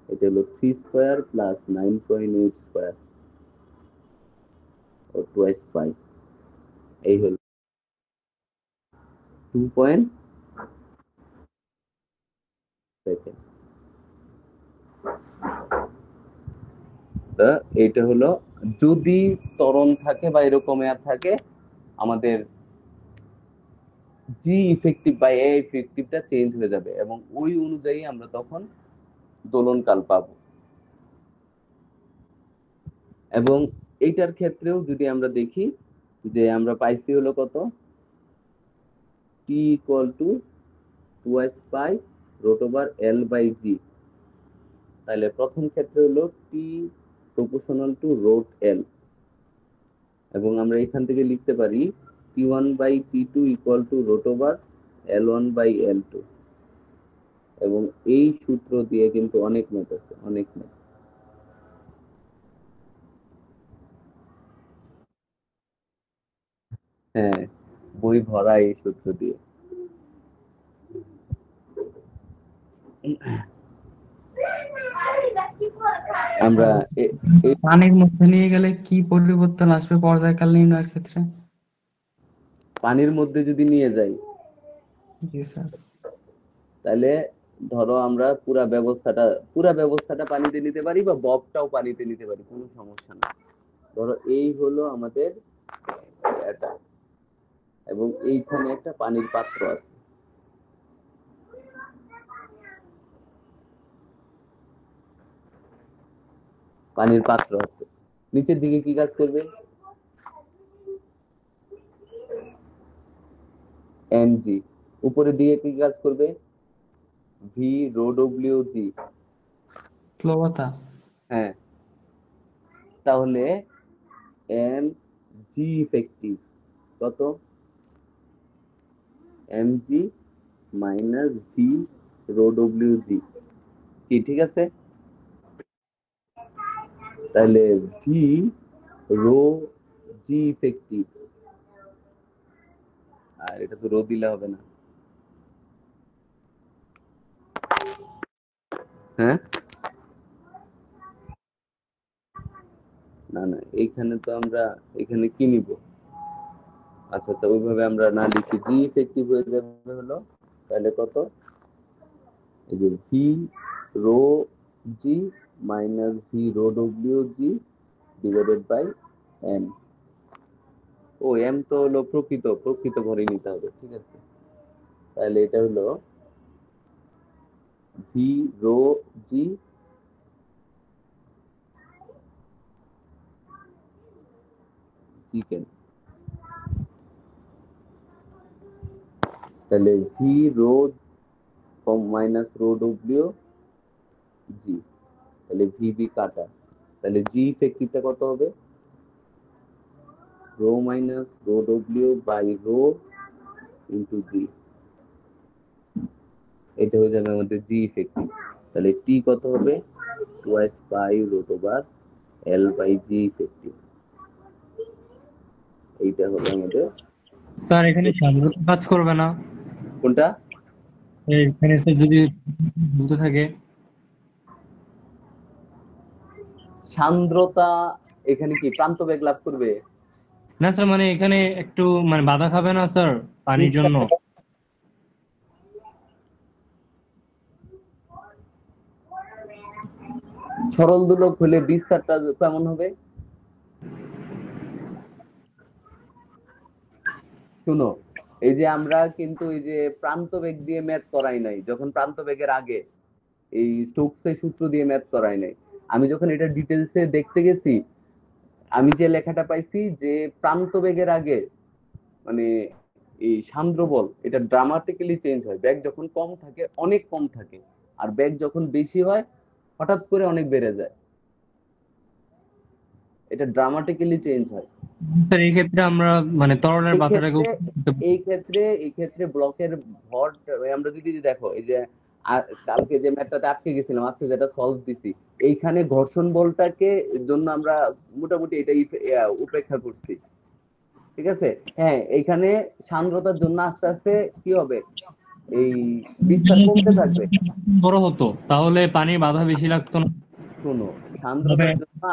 এটা হলো 3 স্কোয়ার প্লাস 9.8 স্কোয়ার ও 2s পাই, এই হলো 2 সেকেন্ড। এইটা হলো যদি ত্বরণ থাকে বা এরকম এয়ার থাকে, আমাদের জি ইফেক্টিভ বা এ ইফেক্টিভটা চেঞ্জ হয়ে যাবে এবং ওই অনুযায়ী আমরা তখন দোলনকাল পাবো। এবং এইটার ক্ষেত্রেও যদি আমরা দেখি যে আমরা পাইছি হলো কত? T equal to 2s pi root over L by G. তাহলে প্রথম ক্ষেত্রে হলো T proportional to root L, এবং আমরা এখান থেকে লিখতে পারি T1 by T2 equal to root over L1 by L2। এবং এই সূত্র দিয়ে কিন্তু অনেক ম্যাথ আছে, অনেক ম্যাথ। হ্যাঁ, বই ভরা এই সূত্র দিয়ে। আমরা পানির মধ্যে নিয়ে গেলে কি পরিবর্তন আসবে পর্যায়কাল নির্ণয়ের ক্ষেত্রে? পানির মধ্যে যদি নিয়ে যাই, জি স্যার। তাহলে ধরো আমরা পুরা ব্যবস্থাটা পানিতে নিতে পারি বা ববটাও পানিতে নিতে পারি, কোনো সমস্যা না। ধরো এই হলো আমাদের এটা, এবং এইখানে একটা পানির পাত্র আছে। পানির পাত্র আছে, নিচের দিকে কি কাজ করবে? এমজি। উপরের দিকে কি কাজ করবে? ভি রো ডব্লিউ জি, প্লবতা। হ্যাঁ। তাহলে এম জি ইফেক্টিভ কত? M G minus V rho W G, কি ঠিক আছে? তাহলে ভি রো জি ইফেক্টিভ, আর এটা তো রো দিলে হবে না, হ্যাঁ না না, এইখানে তো আমরা এখানে কি নিব? আচ্ছা আচ্ছা, ওইভাবে আমরা না লিখি, জি ইফেক্টিভ হয়ে যাবে হলো তাহলে কত, এই যে V rho G minus V rho W G divided by M. ও এম তো হলো প্রকৃত ভরে নিতে হবে, ঠিক আছে। তাহলে এটা হলো ভি রো জি চিকেন, তাহলে V rho minus rho W G, তাহলে ভিবি কাটা, তাহলে জি ইফেক্টিভটা কত হবে, rho minus rho W by rho into G, এটা হয়ে যাবে আমাদের জি ইফেক্টিভ। তাহলে টি কত হবে, twice by root over L by G effective, এইটা হলো আমাদের। স্যার এখানে সান্দ্রতা কাজ করবে না? কোনটা? এখানে স্যার যদি বলতে থাকে সান্দ্রতা এখানে কি প্রান্ত বেগ লাভ করবে? না স্যার, মানে এখানে একটু মানে বাধা খাবে না স্যার পানির জন্য? সরল দোলক হলে বিস্তারটা কেমন হবে? শুনো, এই যে আমরা কিন্তু এই যে প্রান্ত বেগ দিয়ে ম্যাথ করাই নাই, যখন প্রান্ত বেগের আগে এই স্টোকসের সূত্র দিয়ে ম্যাথ করাই নাই, আমি যখন এটা ডিটেলসে দেখতে গেছি, আমি যে লেখাটা পাইছি যে প্রান্ত বেগের আগে মানে এই সান্দ্র বল এটা ড্রামাটিক্যালি চেঞ্জ হয়, বেগ যখন কম থাকে অনেক কম থাকে, আর বেগ যখন বেশি হয় হঠাৎ করে অনেক বেড়ে যায়, এটা ড্রামাটিক্যালি চেঞ্জ হয়। স্যার এই ক্ষেত্রে আমরা মানে তরলের বাধাটাকে এই ক্ষেত্রে ব্লকের ভর আমরা যদি দেখো, এই যে কালকে যে ম্যাথটাতে আটকে গেছিলাম, আজকে যেটা সলভ দিছি, এইখানে ঘর্ষণ বলটাকে জন্য আমরা মোটামুটি এটা উপেক্ষা করছি, ঠিক আছে। হ্যাঁ, এইখানে সান্দ্রতার জন্য আস্তে আস্তে কি হবে, এই বিস্তার কমতে থাকবে, বড় হতো, তাহলে পানির বাধা বেশি লাগতো না। শোনো, সান্দ্রতার জন্য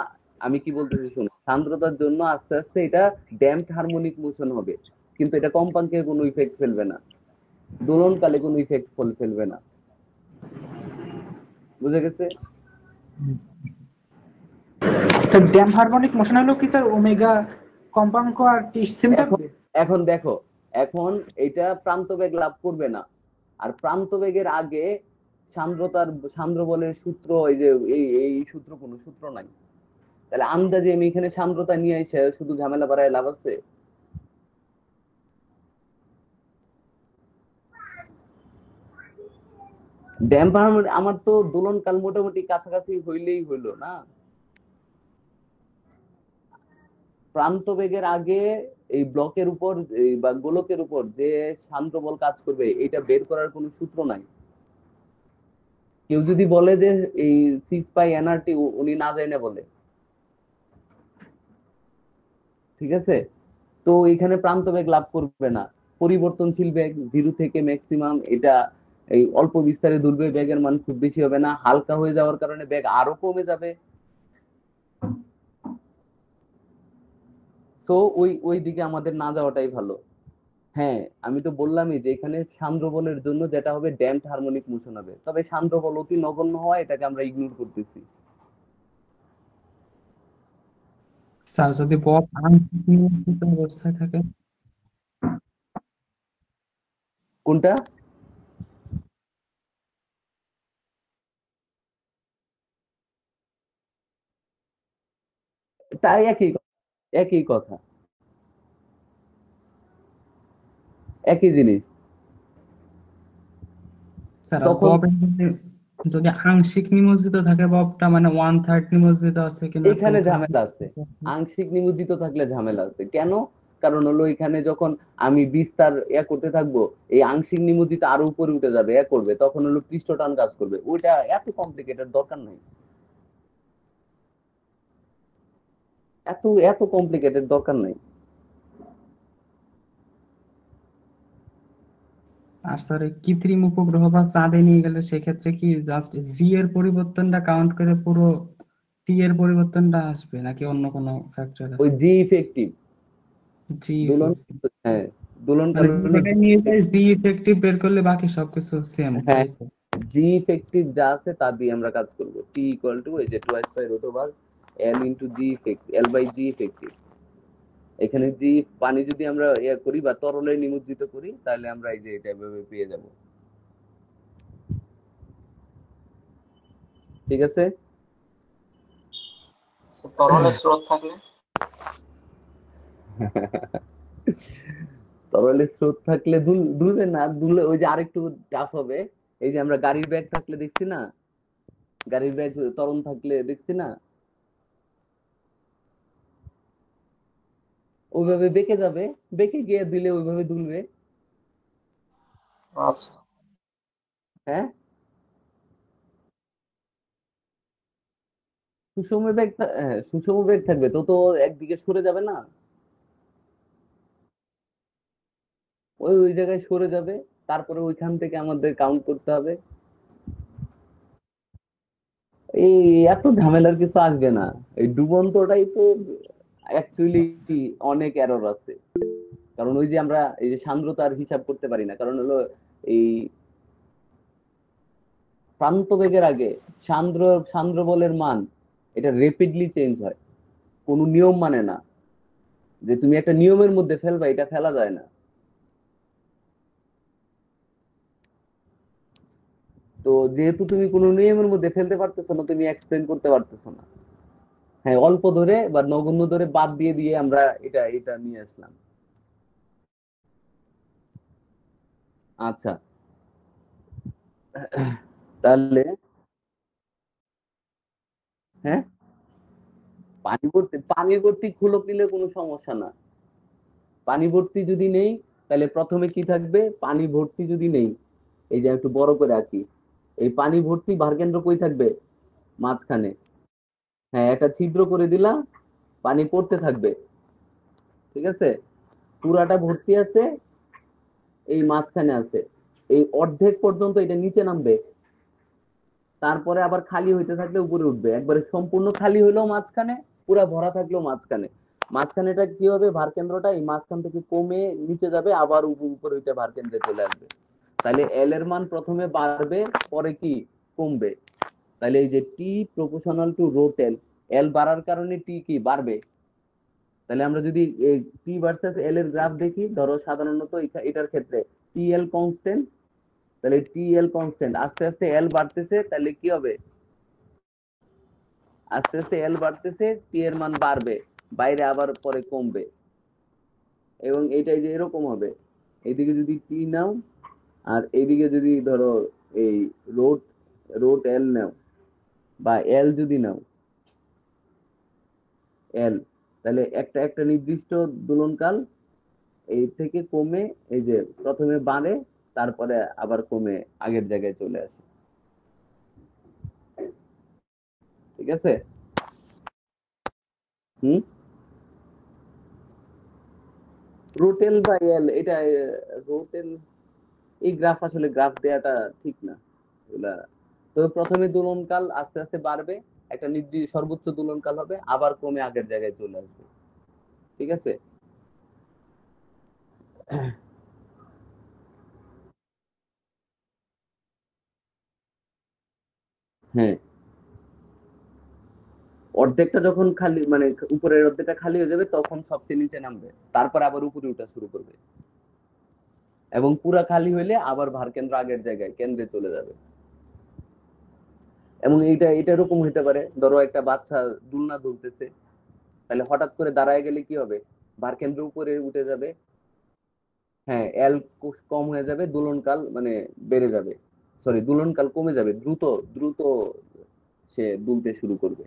আমি কি বলতেছি শোনো, সান্দ্রতার জন্য আস্তে আস্তে এটা ড্যাম্পড হারমোনিক মোশন হবে, কিন্তু এটা কম্পাঙ্কে কোনো ইফেক্ট ফেলবে না, দোলনকালে কোনো ইফেক্ট ফেলবে না, বুঝে গেছে? স্যার ড্যাম্প হারমোনিক মোশন হলো কি স্যার, ওমেগা কম্পাঙ্ক আর টি সেম থাকবে। এখন দেখো, এখন এটা প্রান্ত বেগ লাভ করবে না, আর প্রান্ত বেগের আগে সান্দ্র বলের সূত্র, এই যে এই সূত্র কোনো সূত্র নাই, তাহলে আন্দাজে আমি এখানে সান্দ্রতা নিয়ে এসে শুধু ঝামেলা বাড়ায় লাভ আছে? ড্যাম্প আমার তো দোলনকাল মোটামুটি কাছাকাছি হইলেই হইলো না, প্রান্ত বেগের আগে এই ব্লকের উপর বা গোলকের উপর যে সান্দ্র বল কাজ করবে এটা বের করার কোনো সূত্র নাই। কেউ যদি বলে যে এই 6 পাই এনআরটি, উনি না জানে বলে, ঠিক আছে। তো এখানে প্রান্ত বেগ লাভ করবে না, পরিবর্তনশীল বেগ 0 থেকে ম্যাক্সিমাম, এটা এই অল্প বিস্তারে দুলবে, বেগের মান খুব বেশি হবে না, হালকা হয়ে যাওয়ার কারণে বেগ আরো কমে যাবে। সো ওই দিকে আমাদের না যাওয়াটাই ভালো। হ্যাঁ, আমি তো বললামই যে এখানে সান্দ্র বলের জন্য যেটা হবে ড্যাম্পড হারমোনিক মোশন হবে, তবে সান্দ্র বল অতি নগণ্য হয়, এটাকে আমরা ইগনোর করতেছি। স্যার যদি বব আনস্থিত অবস্থায় থাকে? কোনটা? তাই একই কথা, একই জিনিস। স্যার যদি আংশিক নিমজ্জিত থাকে ববটা, মানে 1/3 নিমজ্জিত আছে কিনা, এখানে ঝামেলা আছে, আংশিক নিমজ্জিত থাকলে ঝামেলা আছে। কেন? কারণ হলো এখানে যখন আমি বিস্তার করতে থাকবো, এই আংশিক নিমজ্জিত আরো উপরে উঠে যাবে, করবে, তখন হলো পৃষ্ঠটান কাজ করবে, ওইটা এত কমপ্লিকেটেড দরকার নাই, এত কমপ্লিকেটেড দরকার নাই। আর স্যার কৃত্রিম উপগ্রহ বা চাঁদে নিয়ে গেলে সেক্ষেত্রে কি জাস্ট জি এর পরিবর্তনটা কাউন্ট করে পুরো টি এর পরিবর্তনটা আসবে, নাকি অন্য কোনো ফ্যাক্টর আছে? ওই জি ইফেক্টিভ, জি দোলন, হ্যাঁ দোলন মানে কাল যে হলো জায়গায় নিয়ে যায় জি ইফেক্টিভ বের করলে বাকি সবকিছু সেম, হ্যাঁ তাই তো? জি ইফেক্টিভ যা আছে তা দিয়ে আমরা কাজ করব। টি ইকুয়াল টু এই যে twice by root over L into G effect L by G effective. এখানে জি পানি যদি আমরা ইয়ে করি বা তরলে নিমজ্জিত করি তাহলে আমরা এই যে এটা এভাবে পেয়ে যাব। ঠিক আছে? তরলে স্রোত থাকলে তরলে স্রোত থাকলে দুলবে না, দুললে ওই যে আরেকটু টাফ হবে। এই যে আমরা গাড়ির ব্যাগ থাকলে দেখছি না, গাড়ির ব্যাগ তরল থাকলে দেখছি না, ওইভাবে বেঁকে যাবে, বেঁকে গিয়ে দিলে ওইভাবে দুলবে। আচ্ছা হ্যাঁ সুষম বেগ হ্যাঁ সুষম বেগ থাকবে তো তো একদিকে সরে যাবে না, ওই ওই জায়গায় সরে যাবে। তারপরে ওইখান থেকে আমাদের কাউন্ট করতে হবে। এই এত ঝামেলার কিছু আসবে না। এই ডুবন্তটাই তো অ্যাকচুয়ালি অনেক এরর আছে। কারণ ওই যে আমরা এই যে সান্দ্রতার হিসাব করতে পারি না, কারণ হলো এই প্রান্ত বেগের আগে সান্দ্র সান্দ্র বলের মান এটা রেপিডলি চেঞ্জ হয়, কোনো নিয়ম মানে না যে তুমি একটা নিয়মের মধ্যে ফেলবা, এটা ফেলা যায় না। তো যেহেতু তুমি কোনো নিয়মের মধ্যে ফেলতে পারতেছো না, তুমি এক্সপ্লেন করতে পারতেছো না। হ্যাঁ অল্প ধরে বা নগণ্য ধরে বাদ দিয়ে দিয়ে আমরা এটা এটা নিয়ে আসলাম। আচ্ছা তাহলে হ্যাঁ পানি ভর্তি খুলক নিলে কোনো সমস্যা না। পানি ভর্তি যদি নেই তাহলে প্রথমে কি থাকবে, পানি ভর্তি যদি নেই, এই যে একটু বড় করে আঁকি, এই পানি ভর্তি ভারকেন্দ্র কই থাকবে, মাঝখানে। হ্যাঁ একটা ছিদ্র করে দিলা, পানি পড়তে থাকবে। ঠিক আছে, পুরাটা ভর্তি আছে, এই মাঝখানে আছে, এই অর্ধেক পর্যন্ত এটা নিচে নামবে, তারপরে আবার খালি হইতে থাকলে উপরে উঠবে। একবারে সম্পূর্ণ খালি হইলেও মাঝখানে, পুরা ভরা থাকলেও মাঝখানে। মাঝখানেটা কি হবে, ভারকেন্দ্রটা এই মাঝখান থেকে কমে নিচে যাবে, আবার উপরে ওইটা ভারকেন্দ্রে চলে আসবে। তাহলে এল এর মান প্রথমে বাড়বে, পরে কি কমবে। তাহলে এই যে টি প্রপোর্শনাল টু রোট এল, এল বাড়ার কারণে টি কি বাড়বে। তাহলে আমরা যদি টি ভার্সেস এল এর গ্রাফ দেখি, ধরো সাধারণত এটার ক্ষেত্রে টি এল কনস্ট্যান্ট, তাহলে টি এল কনস্ট্যান্ট, আস্তে আস্তে এল বাড়তেছে, তাহলে কি হবে, আস্তে আস্তে এল বাড়তেছে, টি এর মান বাড়বে, বাইরে আবার পরে কমবে। এবং এইটাই যে এরকম হবে, এইদিকে যদি টি নাও আর এইদিকে যদি ধরো এই রোট রোট এল নাও বা এল যদি নাও এল, তাহলে একটা একটা নির্দিষ্ট দোলনকাল এই থেকে কমে, এই যে প্রথমে বাড়ে, তারপরে আবার কমে আগের জায়গায় চলে আসে। ঠিক আছে? হুম রোটেল বা এল, এটা রোটেল, এই গ্রাফ আসলে গ্রাফ দেওয়াটা ঠিক না এগুলা। তো প্রথমে দোলনকাল আস্তে আস্তে বাড়বে, একটা নির্দিষ্ট সর্বোচ্চ দোলনকাল হবে, আবার কমে আগের জায়গায় চলে আসবে। ঠিক আছে? হ্যাঁ অর্ধেকটা যখন খালি মানে উপরের অর্ধেকটা খালি হয়ে যাবে তখন সবচেয়ে নিচে নামবে, তারপর আবার উপরে উঠা শুরু করবে, এবং পুরা খালি হইলে আবার ভারকেন্দ্র আগের জায়গায় কেন্দ্রে চলে যাবে। এবং এটা এটা এরকম হইতে পারে, ধরো একটা বাচ্চা দুলনা দুলতেছে, তাহলে হঠাৎ করে দাঁড়ায় গেলে কি হবে, ভারকেন্দ্র উপরে উঠে যাবে, হ্যাঁ এল কম হয়ে যাবে, দোলনকাল মানে বেড়ে যাবে, সরি দোলনকাল কমে যাবে, দ্রুত দ্রুত সে দুলতে শুরু করবে।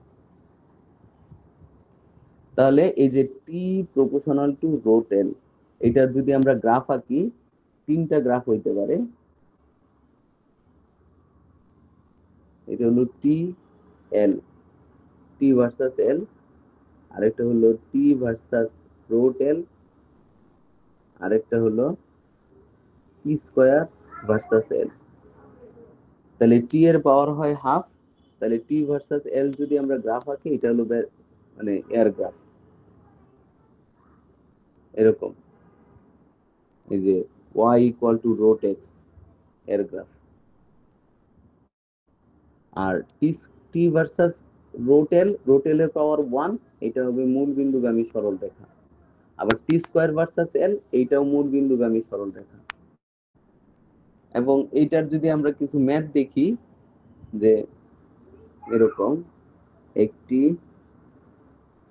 তাহলে এই যে টি প্রপোর্শনাল টু রোট এল, এটার যদি আমরা গ্রাফ আঁকি, তিনটা গ্রাফ হইতে পারে। এটা হলো টি এল, টি ভার্সাস এল, আরেকটা হলো টি ভার্সাস রোট এল, আরেকটা হলো টি স্কোয়ার ভার্সাস এল। তাহলে টি এর পাওয়ার হয় হাফ, তাহলে টি ভার্সাস এল যদি আমরা গ্রাফ আঁকি, এটা হলো মানে এর গ্রাফ। এরকম এই যে y ইকুয়াল টু রোট এক্স এর গ্রাফ, আর টি ভার্সাস রোটেল এর পাওয়ার 1 এটা হবে মূল বিন্দুগামী সরল রেখা, আবার টি স্কয়ার ভার্সাস এল এইটাও মূল বিন্দুগামী সরল রেখা। এবং এইটার যদি আমরা কিছু ম্যাথ দেখি যে এরকম একটি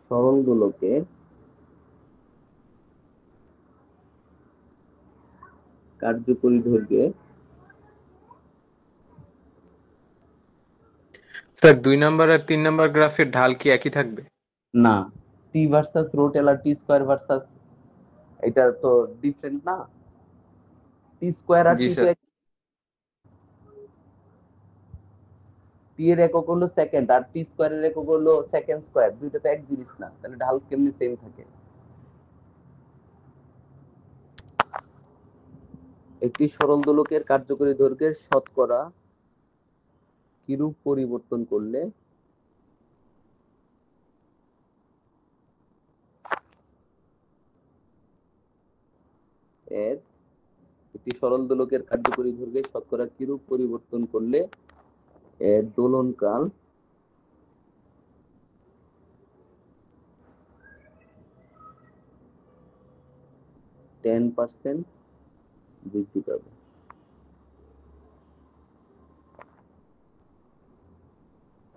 সরল গোলকে কার্যকরী দৈর্ঘ্যে স্যার 2 নাম্বার আর 3 নাম্বার গ্রাফের ঢাল কি একই থাকবে? না, টি ভার্সাস রোটেল আর টি স্কয়ার ভার্সাস এটা তো ডিফারেন্ট না। টি স্কয়ার আর জি টি স্যার। টি এর একক হলো সেকেন্ড আর টি স্কয়ারের একক হলো সেকেন্ড স্কয়ার, দুইটা তো এক জিনিস না, তাহলে ঢাল কেমনি সেম থাকে? একটি সরল দোলকের কার্যকরী দৈর্ঘ্যের শতকরা কিরূপ পরিবর্তন করলে এর একটি সরল দোলকের কার্যকরী দৈর্ঘ্যের শতকরা কিরূপ পরিবর্তন করলে এর দোলনকাল 10% বৃদ্ধি পাবে।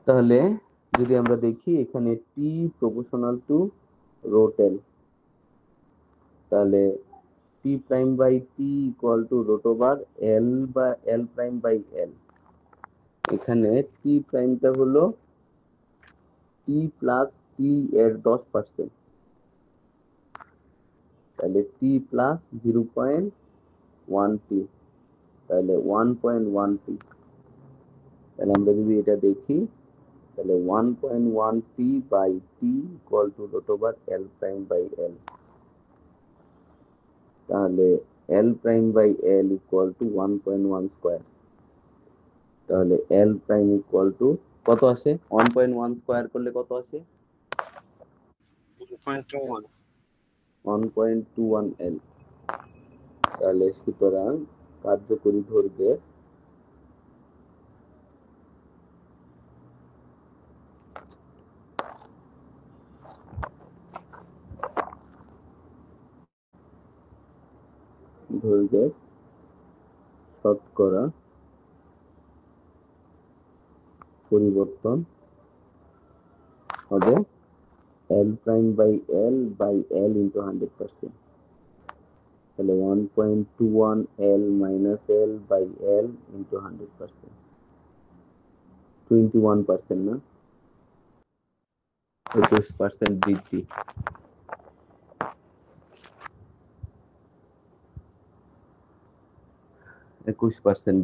তাহলে যদি আমরা দেখি এখানে টি প্রপোর্শনাল টু রোটেল, তাহলে T prime by T equal to root over L বা এল প্রাইম বাই এল। এখানে টি প্রাইমটা হলো টি প্লাস টি এর 10%, তাহলে টি প্লাস 0.1 টি, তাহলে 1.1 টি। তাহলে আমরা যদি এটা দেখি তাহলে 1.1 T by T equal to root over L prime by L, তাহলে L prime by L equal to 1.1 square, তাহলে এল প্রাইম ইকুয়াল টু কত আসে? 1.1 স্কয়ার করলে কত আসে? 1.21 এল। তাহলে সুতরাং কার্যকরী দৈর্ঘ্যের শতকরা পরিবর্তন হবে L prime by L into 100%, তাহলে 1.21 L minus L by L into 100%, 21% না, 21%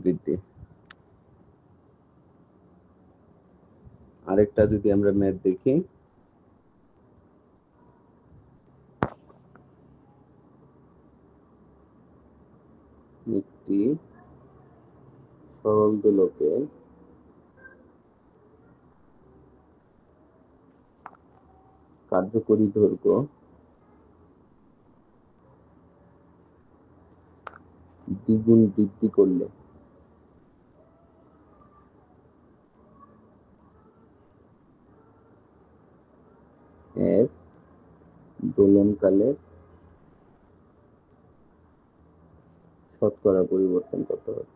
বৃদ্ধি। আরেকটা যদি আমরা ম্যাথ দেখি, একটি সরল দোলকের কার্যকরী দৈর্ঘ্য দ্বিগুণ বৃদ্ধি করলে এর দোলনকালের শতকরা পরিবর্তন কত হবে?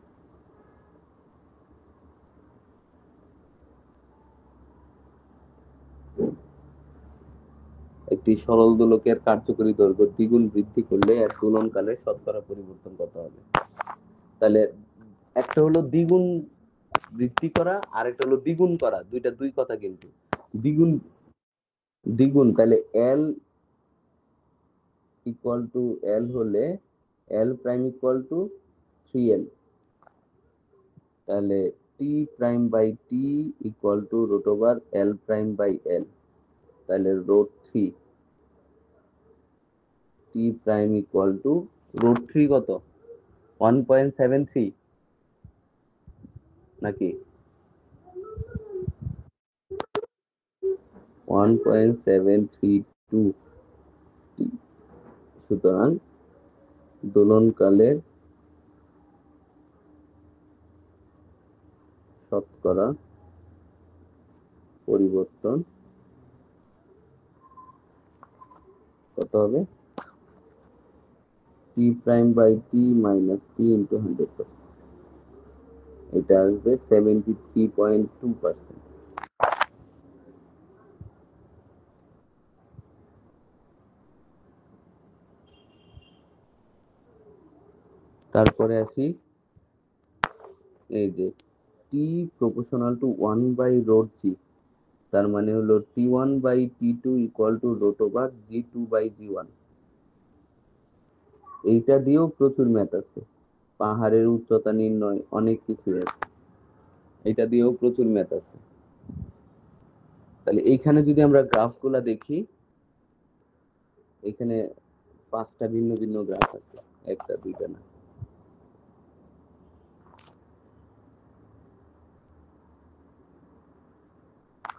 একটি সরল দোলকের কার্যকরী দৈর্ঘ্য দ্বিগুণ বৃদ্ধি করলে এর দোলনকালের শতকরা পরিবর্তন কত হবে? তাহলে একটা হলো দ্বিগুণ বৃদ্ধি করা, আর একটা হলো দ্বিগুণ করা, দুইটা দুই কথা কিন্তু। দ্বিগুণ তাহলে এল ইকুয়াল টু এল হলে এল প্রাইম ইকুয়াল টু 3l, তাহলে T prime by T equal to root over L prime by L, তাহলে root 3 T prime equal to root 3 কত? 1.73 নাকি 1.732 সুতরাং দোলনকালের শতকরা পরিবর্তন কত হবে? T prime by T minus T into 100%। এটা আসবে 73.2%। তারপরে আসি এই যে T proportional to 1 by root G, তার মানে হলো T1 by T2 equal to root over G2 by G1। এইটা দিয়েও প্রচুর ম্যাথ আছে, পাহাড়ের উচ্চতা নির্ণয়, অনেক কিছু আছে, এটা দিয়েও প্রচুর ম্যাথ আছে। তাহলে এইখানে যদি আমরা গ্রাফগুলা দেখি, এখানে 5টা ভিন্ন ভিন্ন গ্রাফ আছে, একটা দুইটা না।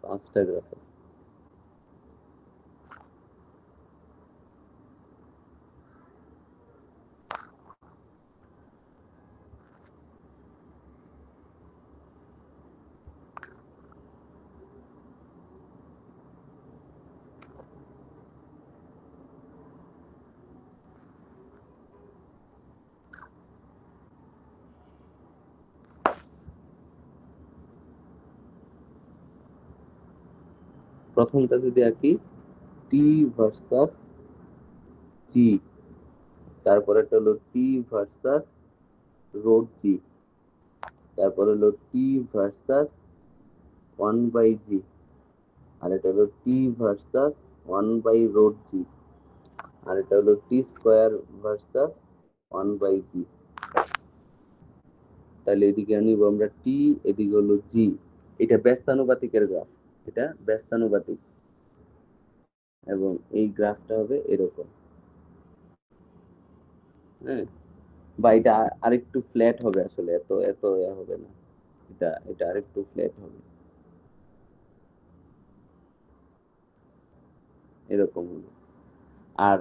পাঁচটা গ্রাফ আছে। প্রথমটা যদি আঁকি টি ভার্সাস জি, তারপরে হলো টি ভার্সাস রোড জি, তারপর হলো টি ভার্সাস 1 বাই জি, আর এটা হলো টি ভার্সাস 1 বাই রোড জি, আর এটা হলো টি স্কোয়ার ভার্সাস 1 বাই জি। তাহলে এদিকে নিব আমরা টি, এদিকে হলো জি। এটা ব্যস্তানুপাতিকের গ্রাফ, এটা ব্যস্তানুপাতিক, এবং এই গ্রাফটা হবে এরকম, হ্যাঁ, বা এটা আরেকটু ফ্ল্যাট হবে, আসলে এত এত হবে না, এটা এটা আরেকটু ফ্ল্যাট হবে, এরকম হবে। আর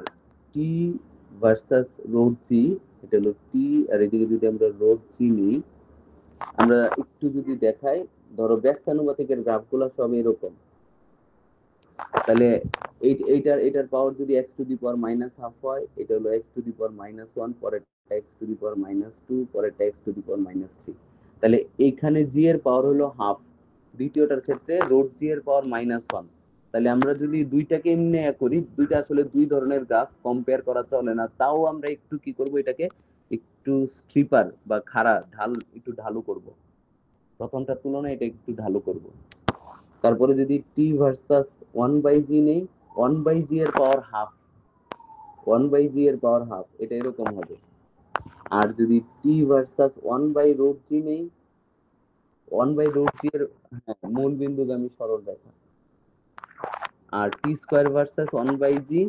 টি ভার্সাস রোড জি, এটা হলো টি, আর এদিকে যদি আমরা রোড জি নিই, আমরা একটু যদি দেখাই, ধরো ব্যস্তানুপাতিকের গ্রাফগুলো সব এরকম, তাহলে এইটার পাওয়ার যদি x to the power minus half হয়, এটা হলো x to the power minus 1, পরে x to the power minus 2, পরে x to the power minus 3। তাহলে এইখানে জি এর পাওয়ার হলো হাফ, দ্বিতীয়টার ক্ষেত্রে রোড জি এর পাওয়ার মাইনাস 1। তাহলে আমরা যদি দুইটাকে এমনি করি, দুইটা আসলে দুই ধরনের গ্রাফ, কম্পেয়ার করা চলে না, তাও আমরা একটু কি করব, এটাকে একটু স্ট্রিপার বা খাড়া ঢাল, একটু ঢালু করব, প্রথমটার তুলনায় এটা একটু ঢালু করব। তারপরে যদি টি ভার্সাস 1 বাই জি নেই, 1 বাই জি এর পাওয়ার হাফ, 1 বাই জি এর পাওয়ার হাফ, এটা এরকম হবে। আর যদি টি ভার্সাস 1 বাই রুট জি নেই, 1 বাই রুট জি এর মূল বিন্দুগামী সরল রেখা, আর টি স্কয়ার ভার্সাস 1 বাই জি,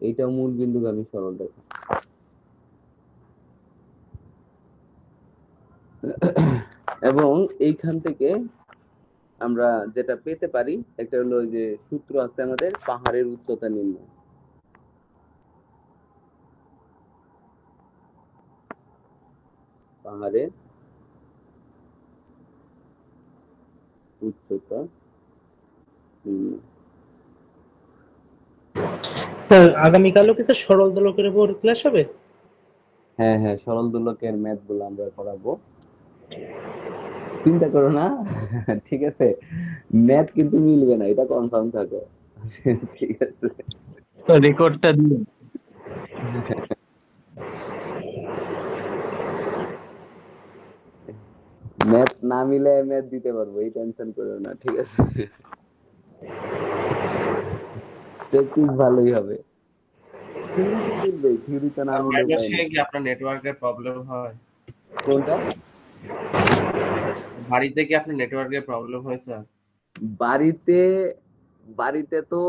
এইটা মূল বিন্দুগামী সরল রেখা। এবং এইখান থেকে আমরা যেটা পেতে পারি, একটা হলো যে সূত্র আছে আমাদের পাহাড়ের উচ্চতা নির্ণয়। পাহাড়ের উচ্চতা নির্ণয়। স্যার আগামীকালও কি স্যার সরল দোলকের উপর ক্লাস হবে? হ্যাঁ হ্যাঁ, সরল দোলকের ম্যাথ গুলো আমরা করাবো, চিন্তা করো না। ঠিক আছে, ম্যাথ কিন্তু মিলবে না, এটা কনফার্ম থাকো। ঠিক আছে, রেকর্ডটা দিন। ম্যাথ না মিলে ম্যাথ দিতে পারবো, এই টেনশন করো না। ঠিক আছে, প্র্যাকটিস ভালোই হবে। থিওরিটা না মিলে উপায় নেই। কি আপনার নেটওয়ার্কের প্রবলেম হয়? কোনটা? বাড়িতে কি আপনার নেটওয়ার্কের প্রবলেম হয় স্যার? বাড়িতে তো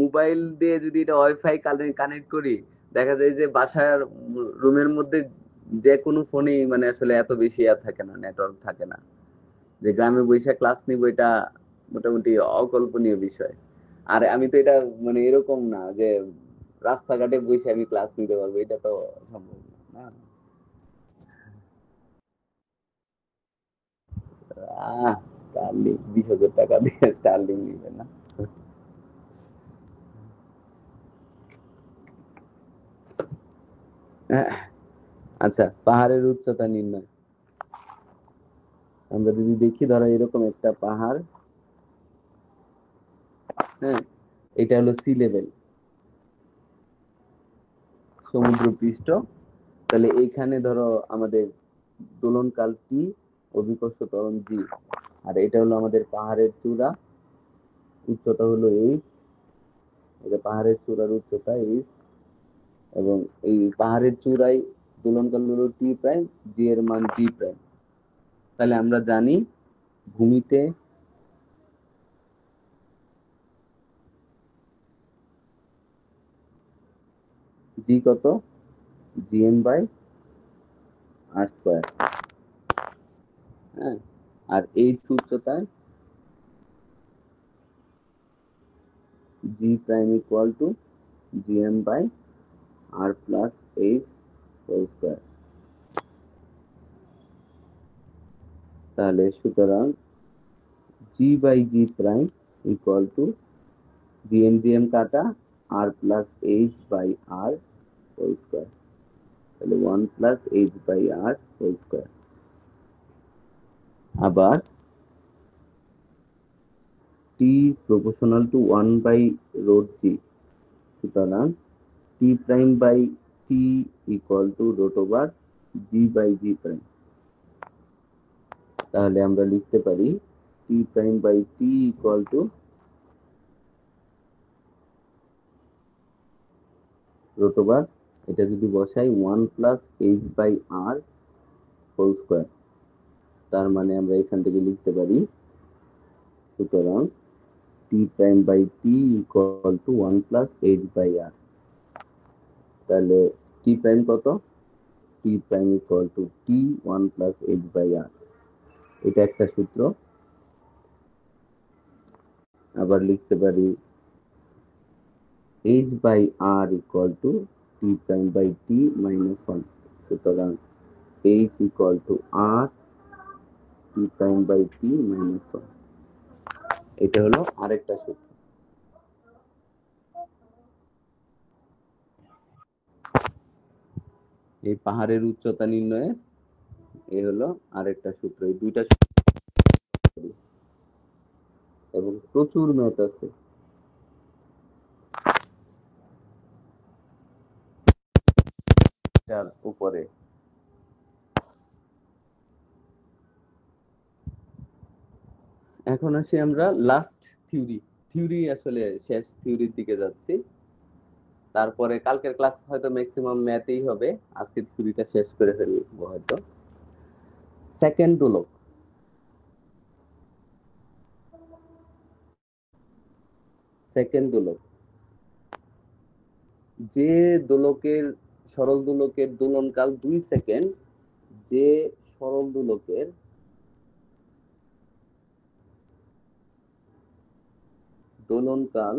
মোবাইল দিয়ে যদি এটা ওয়াইফাই কানেক্ট করি, দেখা যায় যে বাসার রুমের মধ্যে যে কোনো ফোনেই মানে আসলে এত বেশি থাকে না, নেটওয়ার্ক থাকে না। যে গ্রামে বৈশাখ ক্লাস নিব, এটা মোটামুটি অকল্পনীয় বিষয়। আরে আমি তো এটা মানে এরকম না যে রাস্তাঘাটে বসে আমি ক্লাস নিতে পারবো, এটা তো সম্ভব না। স্টার্লিং 20,000 টাকা দিয়ে স্টার্লিং নিবে না। আচ্ছা, পাহাড়ের উচ্চতা নির্ণয়। আমরা যদি দেখি ধরো এরকম একটা পাহাড়, হ্যাঁ, এটা হলো সি লেভেল, সমুদ্র পৃষ্ঠ। তাহলে এইখানে ধরো আমাদের দোলনকাল টি, অভিকর্ষ ত্বরণ জি, আর এটা হলো আমাদের পাহাড়ের চূড়া, উচ্চতা হলো এইচ, এটা পাহাড়ের চূড়ার উচ্চতা এইচ, এবং এই পাহাড়ের চূড়ায় দোলনকাল হলো টি প্রাইম, জি এর মান জি প্রাইম। তাহলে আমরা জানি ভূমিতে জি কত, জিএম বাই আর স্কোয়ার, হ্যাঁ, আর এইচ উচ্চতায় G prime equal to GM by R plus H whole square. তাহলে সুতরাং G by G prime equal to GM GM কাটা R plus H by R whole square, তাহলে 1 plus H by R whole square. আবার T proportional to 1 by root G, সুতরাং T prime by T equal to root over G by G prime. তাহলে আমরা লিখতে পারি T prime by T equal to root over, এটা যদি বসাই 1 plus H by R whole square, তার মানে আমরা এখান থেকে লিখতে পারি সুতরাং T prime by T equal to 1 plus H by R. তাহলে টি প্রাইম কত, T prime equal to T 1 plus H by R, এটা একটা সূত্র। আবার লিখতে পারি H by R equal to T prime by T minus 1, সুতরাং H equal to R T prime by T minus 1, এটা হলো আরেকটা সূত্র। এই পাহাড়ের উচ্চতা নির্ণয়ে এই হলো আরেকটা সূত্র। এই দুইটা এবং প্রচুর ম্যাথ আছে। তার উপরে এখন আসি আমরা লাস্ট থিওরি আসলে শেষ থিওরির দিকে যাচ্ছি। তারপরে কালকের ক্লাস হয়তো ম্যাক্সিমাম ম্যাথই হবে, আজকে থিওরিটা শেষ করে ফেলবো হয়তো। সেকেন্ড দোলক, যে দোলকের সরল দোলকের দোলনকাল 2 সেকেন্ড, যে সরল দোলকের দোলনকাল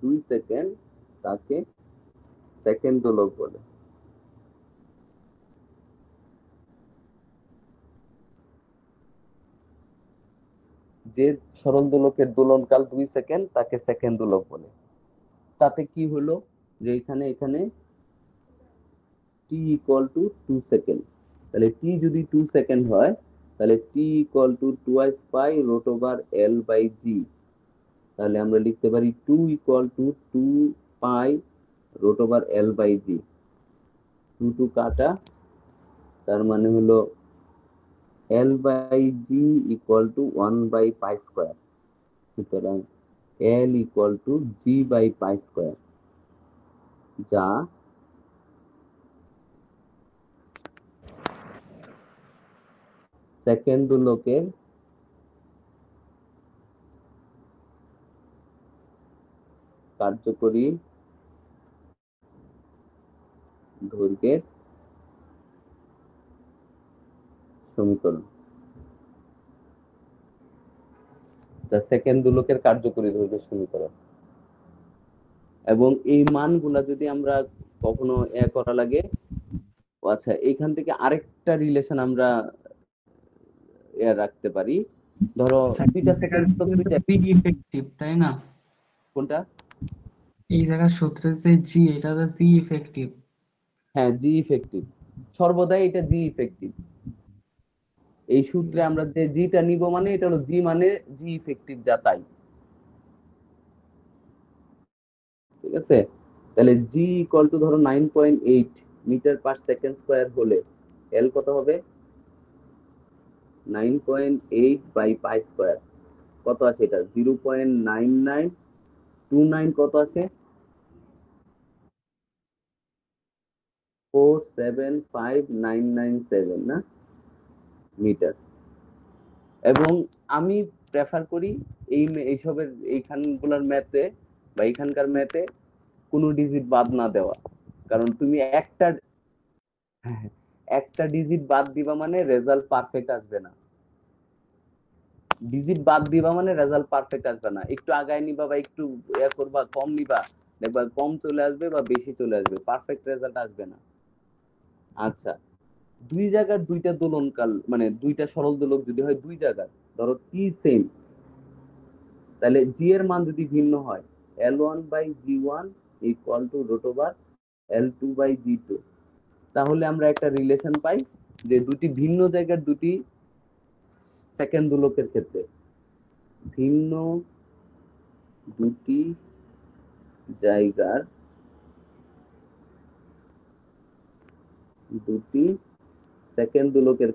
2 সেকেন্ড তাকে সেকেন্ড দোলক বলে। যে সরল দোলকের দোলনকাল 2 সেকেন্ড তাকে সেকেন্ড দোলক বলে। তাতে কি হলো যে এখানে টি ইকুয়াল টু 2 সেকেন্ড, তাহলে টি যদি 2 সেকেন্ড হয় তাহলে T equal to twice pi root over L by G. তাহলে আমরা লিখতে পারি 2 equal to 2 pi root over L by G, 2 2 কাটা, তার মানে হলো L by G equal to 1 by pi square, সুতরাং L equal to G by pi square, যা সেকেন্ড দোলকের কার্যকরী দৈর্ঘ্যের সমীকরণ। আচ্ছা, সেকেন্ড দোলকের কার্যকরী দৈর্ঘ্যের সমীকরণ। এবং এই মানগুলা যদি আমরা কখনো করা লাগে, আচ্ছা এইখান থেকে আরেকটা রিলেশন আমরা রাখতে পারি। ধরো দুইটা সেকেন্ড জি ইফেক্টিভ, তাই না? কোনটা? এই জায়গার সূত্রে যে জি, এটা তো জি ইফেক্টিভ। হ্যাঁ, জি ইফেক্টিভ, সর্বদাই এটা জি ইফেক্টিভ। এই সূত্রে আমরা যে জিটা নিব মানে এটা হলো জি মানে জি ইফেক্টিভ যা তাই। ঠিক আছে, তাহলে জি ইকুয়াল টু ধরো 9.8 মিটার পার সেকেন্ড স্কয়ার হলে এল কত হবে? 9.8 বাই পাই স্কয়ার কত আছে? এটা 0.9929 কত আছে? 475,997 না মিটার। এবং আমি প্রেফার করি এইসবের এইখানগুলোর ম্যাথে বা এইখানকার ম্যাথে কোনো ডিজিট বাদ না দেওয়া, কারণ তুমি একটা ডিজিট বাদ দিবা মানে রেজাল্ট পারফেক্ট আসবে না। ডিজিট বাদ দিবা মানে রেজাল্ট পারফেক্ট আসবে না। একটু আগায় নিবা বা একটু করবা, কম নিবা, দেখবা কম চলে আসবে বা বেশি চলে আসবে, পারফেক্ট রেজাল্ট আসবে না। আচ্ছা, দুই জায়গার দুইটা দোলনকাল মানে দুইটা সরল দোলক যদি হয় দুই জায়গার, ধরো টি সেম, তাহলে জি এর মান যদি ভিন্ন হয় L1/G1 equal to root over L2/G2, তাহলে আমরা একটা রিলেশন পাই যে দুটি ভিন্ন জায়গার দুটি সেকেন্ড দোলকের ক্ষেত্রে ভিন্ন দুটি জায়গার দুটি সেকেন্ড দোলকের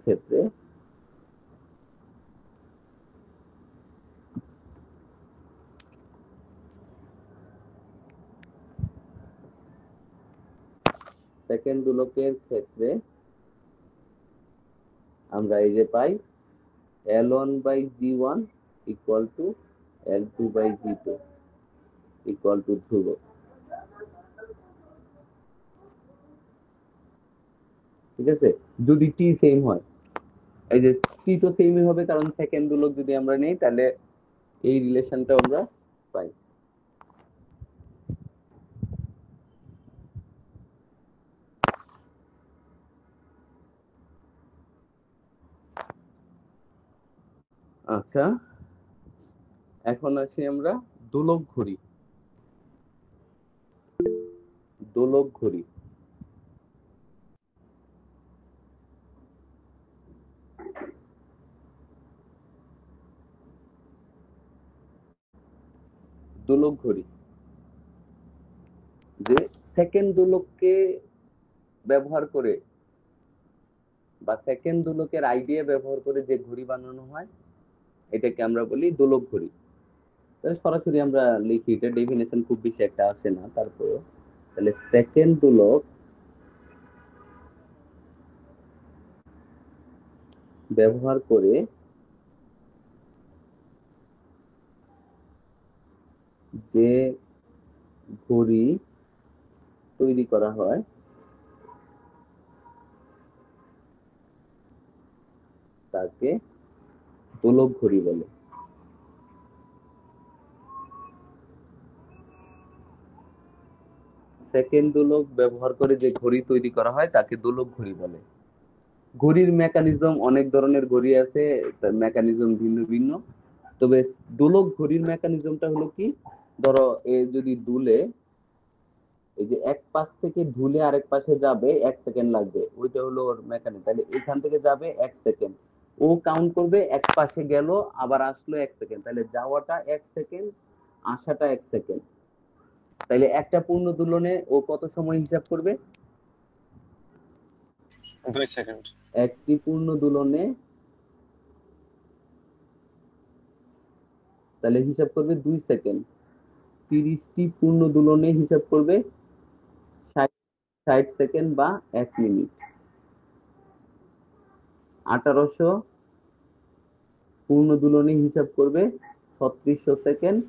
ক্ষেত্রে আমরা এই যে পাই L1/G1 equal to L2/G2 equal to ধ্রুবক। ঠিক আছে, যদি টি সেম হয়, এই যে টি তো সেমই হবে কারণ সেকেন্ড দোলক যদি আমরা নেই তাহলে এই রিলেশনটা আমরা পাই। আচ্ছা, এখন আসি আমরা দোলক ঘড়ি। দোলক ঘড়ি দোলক ঘড়ি যে সেকেন্ড দোলককে ব্যবহার করে বা সেকেন্ড দোলকের আইডিয়া ব্যবহার করে যে ঘড়ি বানানো হয় এটাকে আমরা বলি দোলক ঘড়ি। সরাসরি আমরা লিখি, এটা ডেফিনেশন খুব বেশি একটা আসে না, তারপরে তাহলে সেকেন্ড দোলক ব্যবহার করে যে ঘড়ি তৈরি করা হয় তাকে দোলক ঘড়ি বলে। সেকেন্ড দোলক ব্যবহার করে যে ঘড়ি তৈরি করা হয় তাকে দোলক ঘড়ি বলে। ঘড়ির মেকানিজম অনেক ধরনের ঘড়ি আছে, মেকানিজম ভিন্ন ভিন্ন, তবে দোলক ঘড়ির মেকানিজমটা হলো কি, ধরো যদি দুলে এই যে এক পাশ থেকে ধুলে আরেক পাশে যাবে 1 সেকেন্ড লাগবে, ওইটা হলো ওর মেকানিজম। তাহলে এখান থেকে যাবে 1 সেকেন্ড, ও কাউন্ট করবে এক পাশে গেল আবার আসলো 1 সেকেন্ড, তাহলে যাওয়াটা 1 সেকেন্ড, আসাটা 1 সেকেন্ড। তাহলে একটা পূর্ণ দোলনে ও কত সময় হিসাব করবে? 2 সেকেন্ড। একটি পূর্ণ দোলনে তাহলে হিসাব করবে 2 সেকেন্ড। 30টি পূর্ণ দোলনে হিসাব করবে 60 সেকেন্ড বা 1 মিনিট। 1800 পূর্ণ দোলনে হিসাব করবে 3600 সেকেন্ড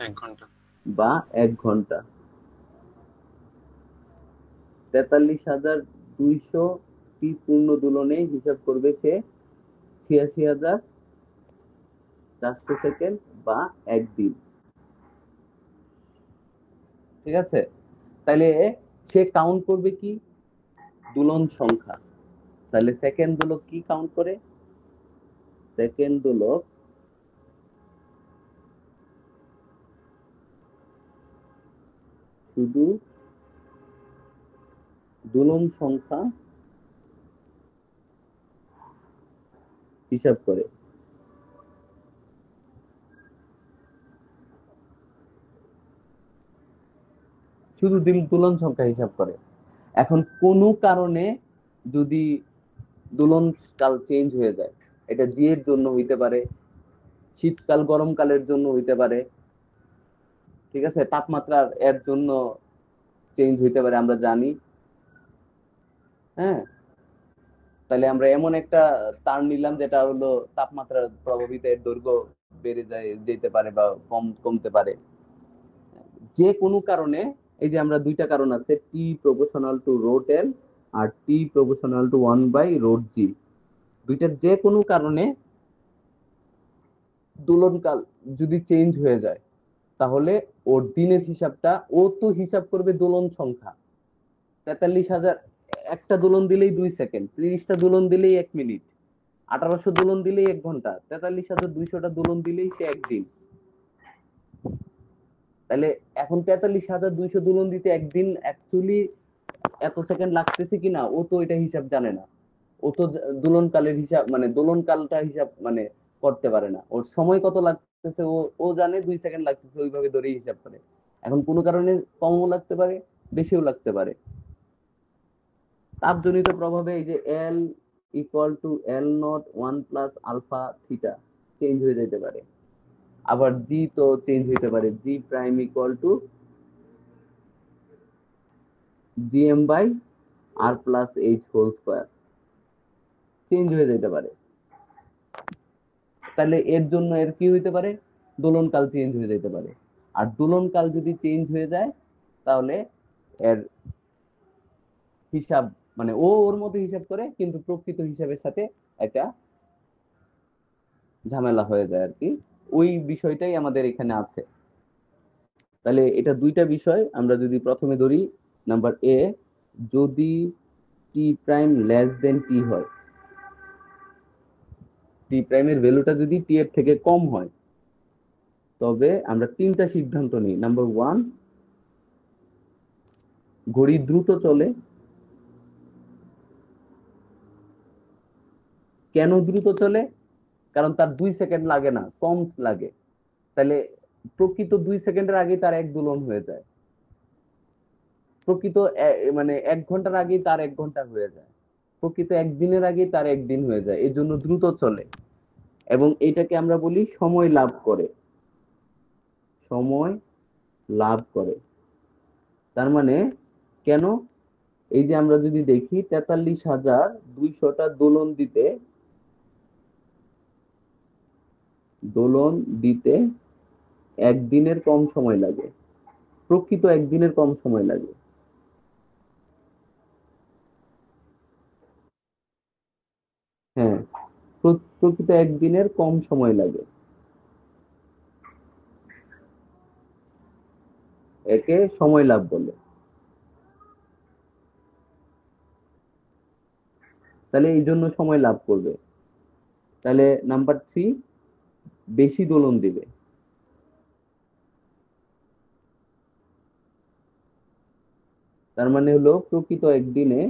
1 ঘন্টা বা 1 ঘন্টা। 43,200টি পূর্ণ দোলনে হিসাব করবে সে 86,400 সেকেন্ড বা একদিন। ঠিক আছে, তাহলে সে কাউন্ট করবে কি দোলন সংখ্যা। তাহলে সেকেন্ড দোলক কি কাউন্ট করে? সেকেন্ড দোলক শুধু দোলন সংখ্যা হিসাব করে। শুধু দোলন সংখ্যা হিসাব করে। এখন কোনো কারণে যদি দোলন কাল চেঞ্জ হয়ে যায়, এটা জি এর জন্য হইতে পারে, শীতকাল গরমকালের জন্য হইতে পারে, ঠিক আছে, তাপমাত্রার এর জন্য চেঞ্জ হইতে পারে, আমরা জানি। হ্যাঁ, তাহলে আমরা এমন একটা তার নিলাম যেটা হলো তাপমাত্রার প্রভাবিত এর দৈর্ঘ্য বেড়ে যেতে পারে বা কমতে পারে। যে কোনো কারণে, এই যে আমরা দুইটা কারণ আছে, T proportional to root L আর টি প্রপোর্শনাল টু 1/রোট জি, দুইটার যে কোনো কারণে দোলনকাল যদি চেঞ্জ হয়ে যায়, তাহলে ওর দিনের হিসাবটা ও তো হিসাব করবে দোলন সংখ্যা। 43,000 একটা দোলন দিলেই 2 সেকেন্ড, 30টা দোলন দিলেই 1 মিনিট, 1800 দোলন দিলেই 1 ঘন্টা, 43,200টা দোলন দিলেই সে একদিন। তাহলে এখন 43,200 দোলন দিতে একদিন অ্যাকচুয়ালি এত সেকেন্ড লাগতেছে কিনা ও তো এটা হিসাব জানে না। ও তো দোলনকালের হিসাব মানে দোলনকালটা হিসাব মানে করতে পারে না। ওর সময় কত লাগতেছে ও জানে 2 সেকেন্ড লাগতেছে, ওইভাবে ধরেই হিসাব করে। এখন কোনো কারণে কমও লাগতে পারে, বেশিও লাগতে পারে। তাপজনিত প্রভাবে এই যে L equal to L naught 1 plus alpha theta change হয়ে যেতে পারে। আবার জি তো চেঞ্জ হইতে পারে, G prime equal to GM by R plus H whole square change হয়ে যেতে পারে। তাহলে এর জন্য এর কি হইতে পারে? দোলনকাল চেঞ্জ হয়ে যেতে পারে। আর দোলনকাল যদি চেঞ্জ হয়ে যায়, তাহলে এর হিসাব মানে ও ওর মতো হিসাব করে, কিন্তু প্রকৃত হিসাবের সাথে একটা ঝামেলা হয়ে যায় আর কি। ওই বিষয়টাই আমাদের এখানে আছে। তাহলে এটা দুইটা বিষয় আমরা যদি প্রথমে ধরি, নাম্বার এ, যদি টি প্রাইম লেস দেন টি হয়, টি প্রাইমের ভ্যালুটা যদি টি এর থেকে কম হয়, তবে আমরা তিনটা সিদ্ধান্ত নিই। নাম্বার 1, ঘড়ি দ্রুত চলে। কেন দ্রুত চলে? কারণ তার 2 সেকেন্ড লাগে না, কম লাগে। তাহলে প্রকৃত 2 সেকেন্ডের আগে তার এক দোলন হয়ে যায়, প্রকৃত মানে 1 ঘন্টার আগে তার 1 ঘন্টা হয়ে যায়, প্রকৃত একদিনের আগে তার একদিন হয়ে যায়, এর জন্য দ্রুত চলে। এবং এটাকে আমরা বলি সময় লাভ করে, সময় লাভ করে। তার মানে কেন? এই যে আমরা যদি দেখি 43,200টা দোলন দিতে একদিনের কম সময় লাগে, প্রকৃত একদিনের কম সময় লাগে। হ্যাঁ, প্রকৃত একদিনের কম সময় লাগে। একে সময় লাভ বলে। তাহলে এই জন্য সময় লাভ করবে। তাহলে নাম্বার 3, বেশি দোলন দিবে। তার মানে হলো প্রকৃত একদিনে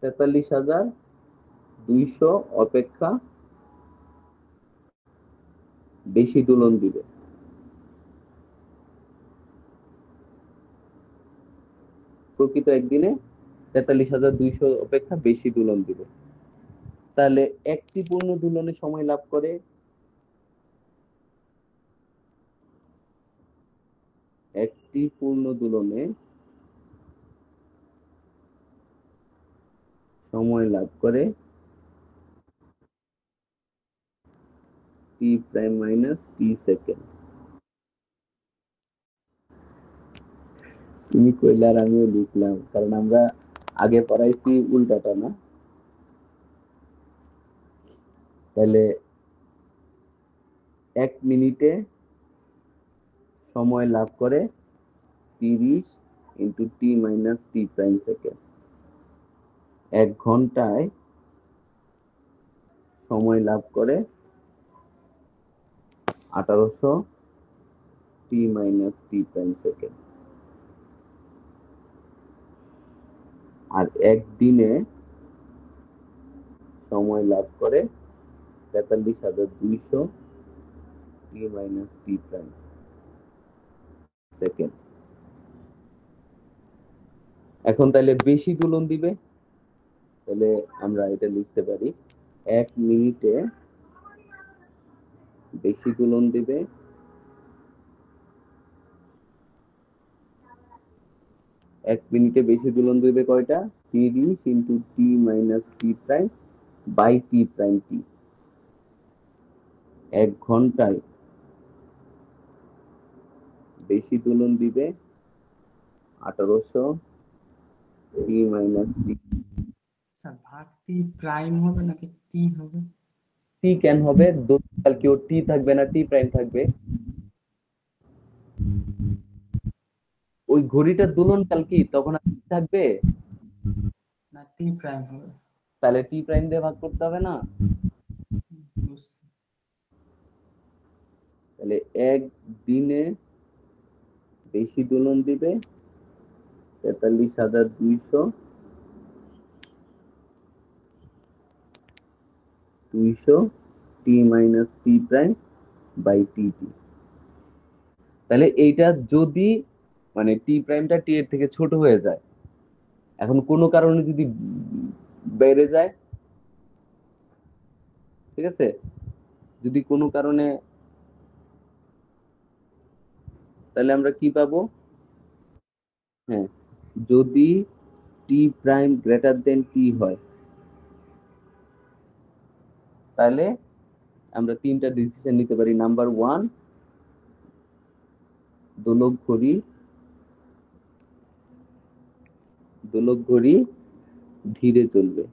43,200 অপেক্ষা বেশি দোলন দিবে। প্রকৃত একদিনে 43,200 অপেক্ষা বেশি দোলন দিবে। তাহলে একটি পূর্ণ দোলনে সময় লাভ করে একটি পূর্ণ দোলনে সময় লাভ করে টি প্রাইম মাইনাস টি সেকেন্ড। তুমি কইলে আর আমিও লিখলাম, কারণ আমরা আগে পড়াইছি উল্টাটা না। তাহলে 1 মিনিটে সময় লাভ করে 30 into T minus T prime second. 1 ঘন্টায় সময় লাভ করে 1800 টি মাইনাস টি প্রাইম সেকেন্ড। আর 1 দিনে সময় লাভ করে 43,200 টি মাইনাস টি প্রাইম সেকেন্ড। এখন তাহলে বেশি দোলন দিবে, তাহলে আমরা এটা লিখতে পারি 1 মিনিটে বেশি দোলন দিবে 1 মিনিটে বেশি দোলন দিবে কয়টা? 30 into T minus T prime by T prime T. 1 ঘন্টায় বেশি দোলন দিবে 1800 টি মাইনাস টি। স্যার ভাগ টি প্রাইম হবে নাকি টি হবে? টি কেন হবে? দোলনকাল কি ওর টি থাকবে না টি প্রাইম থাকবে? ওই ঘড়িটার দোলনকাল কি তখন আর টি থাকবে না টি প্রাইম হবে? তাহলে টি প্রাইম দিয়ে ভাগ করতে হবে না? বুঝছি। তাহলে 1 দিনে বেশি দোলন দিবে 43,200 টি মাইনাস টি প্রাইম বাই টি টি। তাহলে এইটা যদি মানে টি প্রাইমটা টি এর থেকে ছোট হয়ে যায়, এখন কোনো কারণে যদি বেড়ে যায়, ঠিক আছে, যদি কোনো কারণে, তাহলে আমরা কি পাবো? হ্যাঁ, যদি টি প্রাইম গ্রেটার দেন টি হয়, তাহলে আমরা 3টা ডিসিশন নিতে পারি। নাম্বার 1, দোলক ঘড়ি ধীরে চলবে।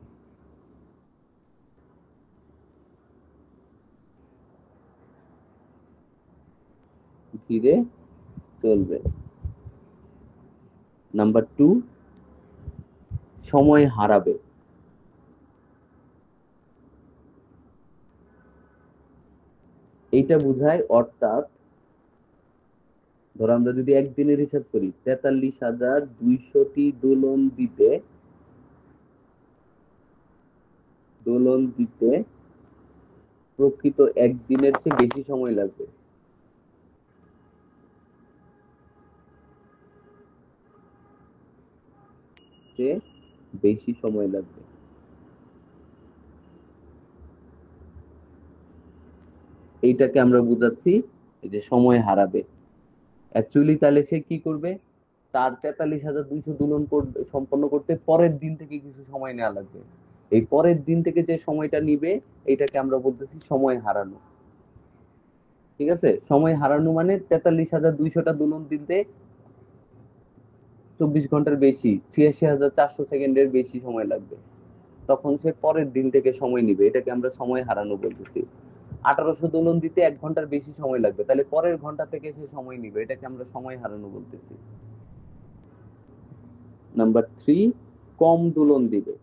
ধীরে চলবে। নাম্বার 2, সময় হারাবে। এইটা বোঝায়, অর্থাৎ ধরো আমরা যদি একদিনের হিসাব করি 43,200টি দোলন দিতে প্রকৃত একদিনের চেয়ে বেশি সময় লাগবে। বেশি সময় লাগবে। এইটাকে আমরা বুঝাচ্ছি এই যে সময় হারাবে। অ্যাকচুয়ালি তাহলে সে কি করবে? তার 43,200 দোলন সম্পন্ন করতে পরের দিন থেকে কিছু সময় নেওয়া লাগবে। এই পরের দিন থেকে যে সময়টা নিবে এইটাকে আমরা বলতেছি সময় হারানো। ঠিক আছে, সময় হারানো মানে 43,200টা দোলন দিতে 24 ঘন্টার বেশি, 86,400 সেকেন্ডের বেশি সময় লাগবে। তখন সে পরের দিন থেকে সময় নিবে, এটাকে আমরা সময় হারানো বলতেছি। 1800 দোলন দিতে 1 ঘন্টার বেশি সময় লাগবে, তাহলে পরের ঘন্টা থেকে সে সময় নিবে, এটাকে আমরা সময় হারানো বলতেছি। নাম্বার 3, কম দোলন দিবে।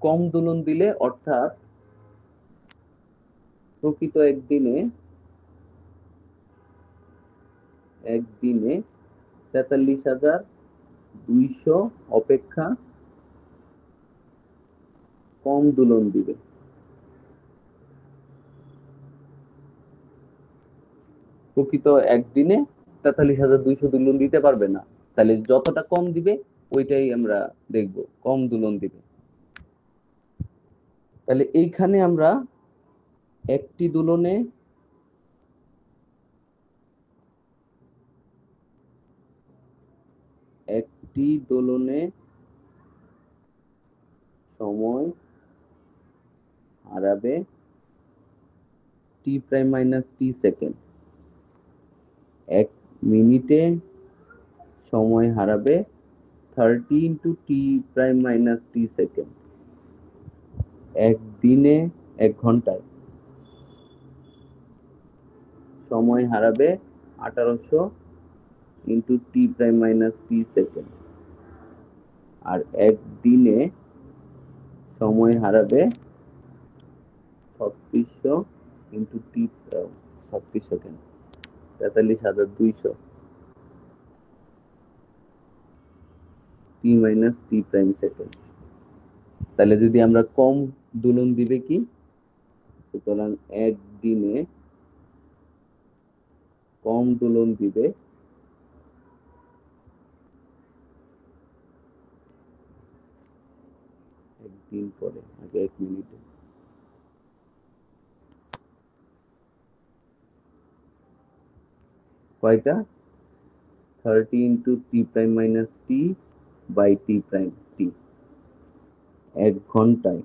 কম দোলন দিলে অর্থাৎ প্রকৃত একদিনে 43,200 অপেক্ষা কম দোলন দিবে। প্রকৃত একদিনে 43,200 দোলন দিতে পারবে না, তাহলে যতটা কম দিবে ওইটাই আমরা দেখব, কম দোলন দিবে। তাহলে এইখানে আমরা একটি দোলনে সময় হারাবে টি প্রাইম মাইনাস টি সেকেন্ড। 1 মিনিটে সময় হারাবে 30 ইন্টু টি প্রাইম মাইনাস টি সেকেন্ড, একদিনে 1 ঘন্টায় সময় হারাবে 1800 ইন্টু টি প্রাইম মাইনাস টি সেকেন্ড, আর একদিনে সময় হারাবে 3600 ইন্টু টি 36 সেকেন্ড, 43200 টি মাইনাস টি প্রাইম সেকেন্ড। তাহলে যদি আমরা কম দোলন দিবে কি, সুতরাং একদিনে কম দোলন দিবে একদিন পরে, আগে 1 মিনিটে কয়টা 30 into T prime minus T by T prime T, 1 ঘন্টায়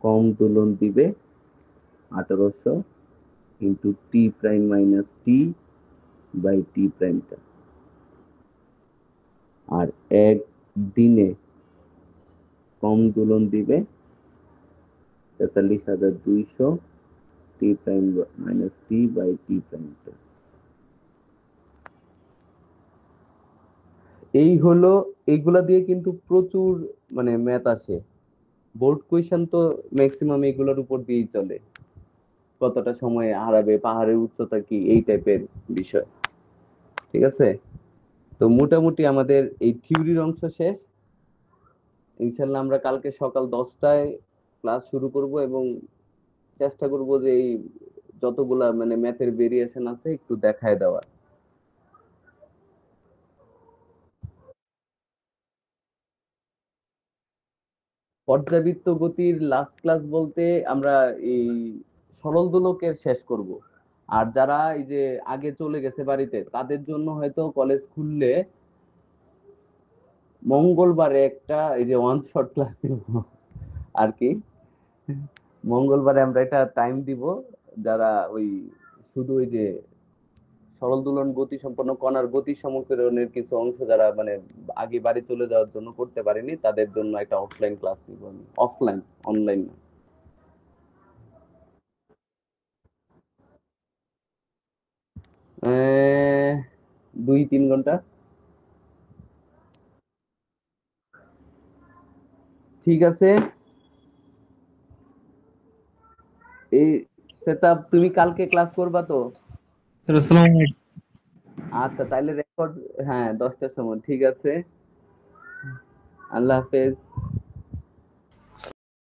কম দোলন দিবে 1800 into T prime minus T by T প্রাইমটা, আর এক দিনে কম দোলন দিবে 43200 T prime minus T by T প্রাইমটা। এই হলো, এইগুলা দিয়ে কিন্তু প্রচুর মানে ম্যাথ আসে, বোর্ড কোয়েশ্চেন তো ম্যাক্সিমাম এগুলোর উপর দিয়েই চলে, কতটা সময় হারাবে, পাহাড়ের উচ্চতা কি, এই টাইপের বিষয়। ঠিক আছে, তো মোটামুটি আমাদের এই থিওরির অংশ শেষ। ইনশাল্লাহ আমরা কালকে সকাল 10টায় ক্লাস শুরু করব এবং চেষ্টা করব যে এই যতগুলা মানে ম্যাথের ভেরিয়েশন আছে একটু দেখায় দেওয়ার। পর্যাবৃত্ত গতির লাস্ট ক্লাস বলতে আমরা এই সরল দোলকের শেষ করব, আর যারা এই যে আগে চলে গেছে বাড়িতে তাদের জন্য হয়তো কলেজ খুললে মঙ্গলবারে একটা এই যে ওয়ান শট ক্লাস দিব আর কি, মঙ্গলবারে আমরা এটা টাইম দিব, যারা ওই শুধু ওই যে সরল দোলন গতি সম্পন্ন কণার গতি সমীকরণের কিছু অংশ যারা মানে আগে বাড়ি চলে যাওয়ার জন্য করতে পারেনি তাদের জন্য একটা অফলাইন ক্লাস নিব আমি, অফলাইন, অনলাইন না। 2-3 ঘন্টা। ঠিক আছে, এই সেটআপ তুমি কালকে ক্লাস করবা তো? আচ্ছা তাইলে রেকর্ড, হ্যাঁ 10টার সময়, ঠিক আছে, আল্লাহ হাফেজ।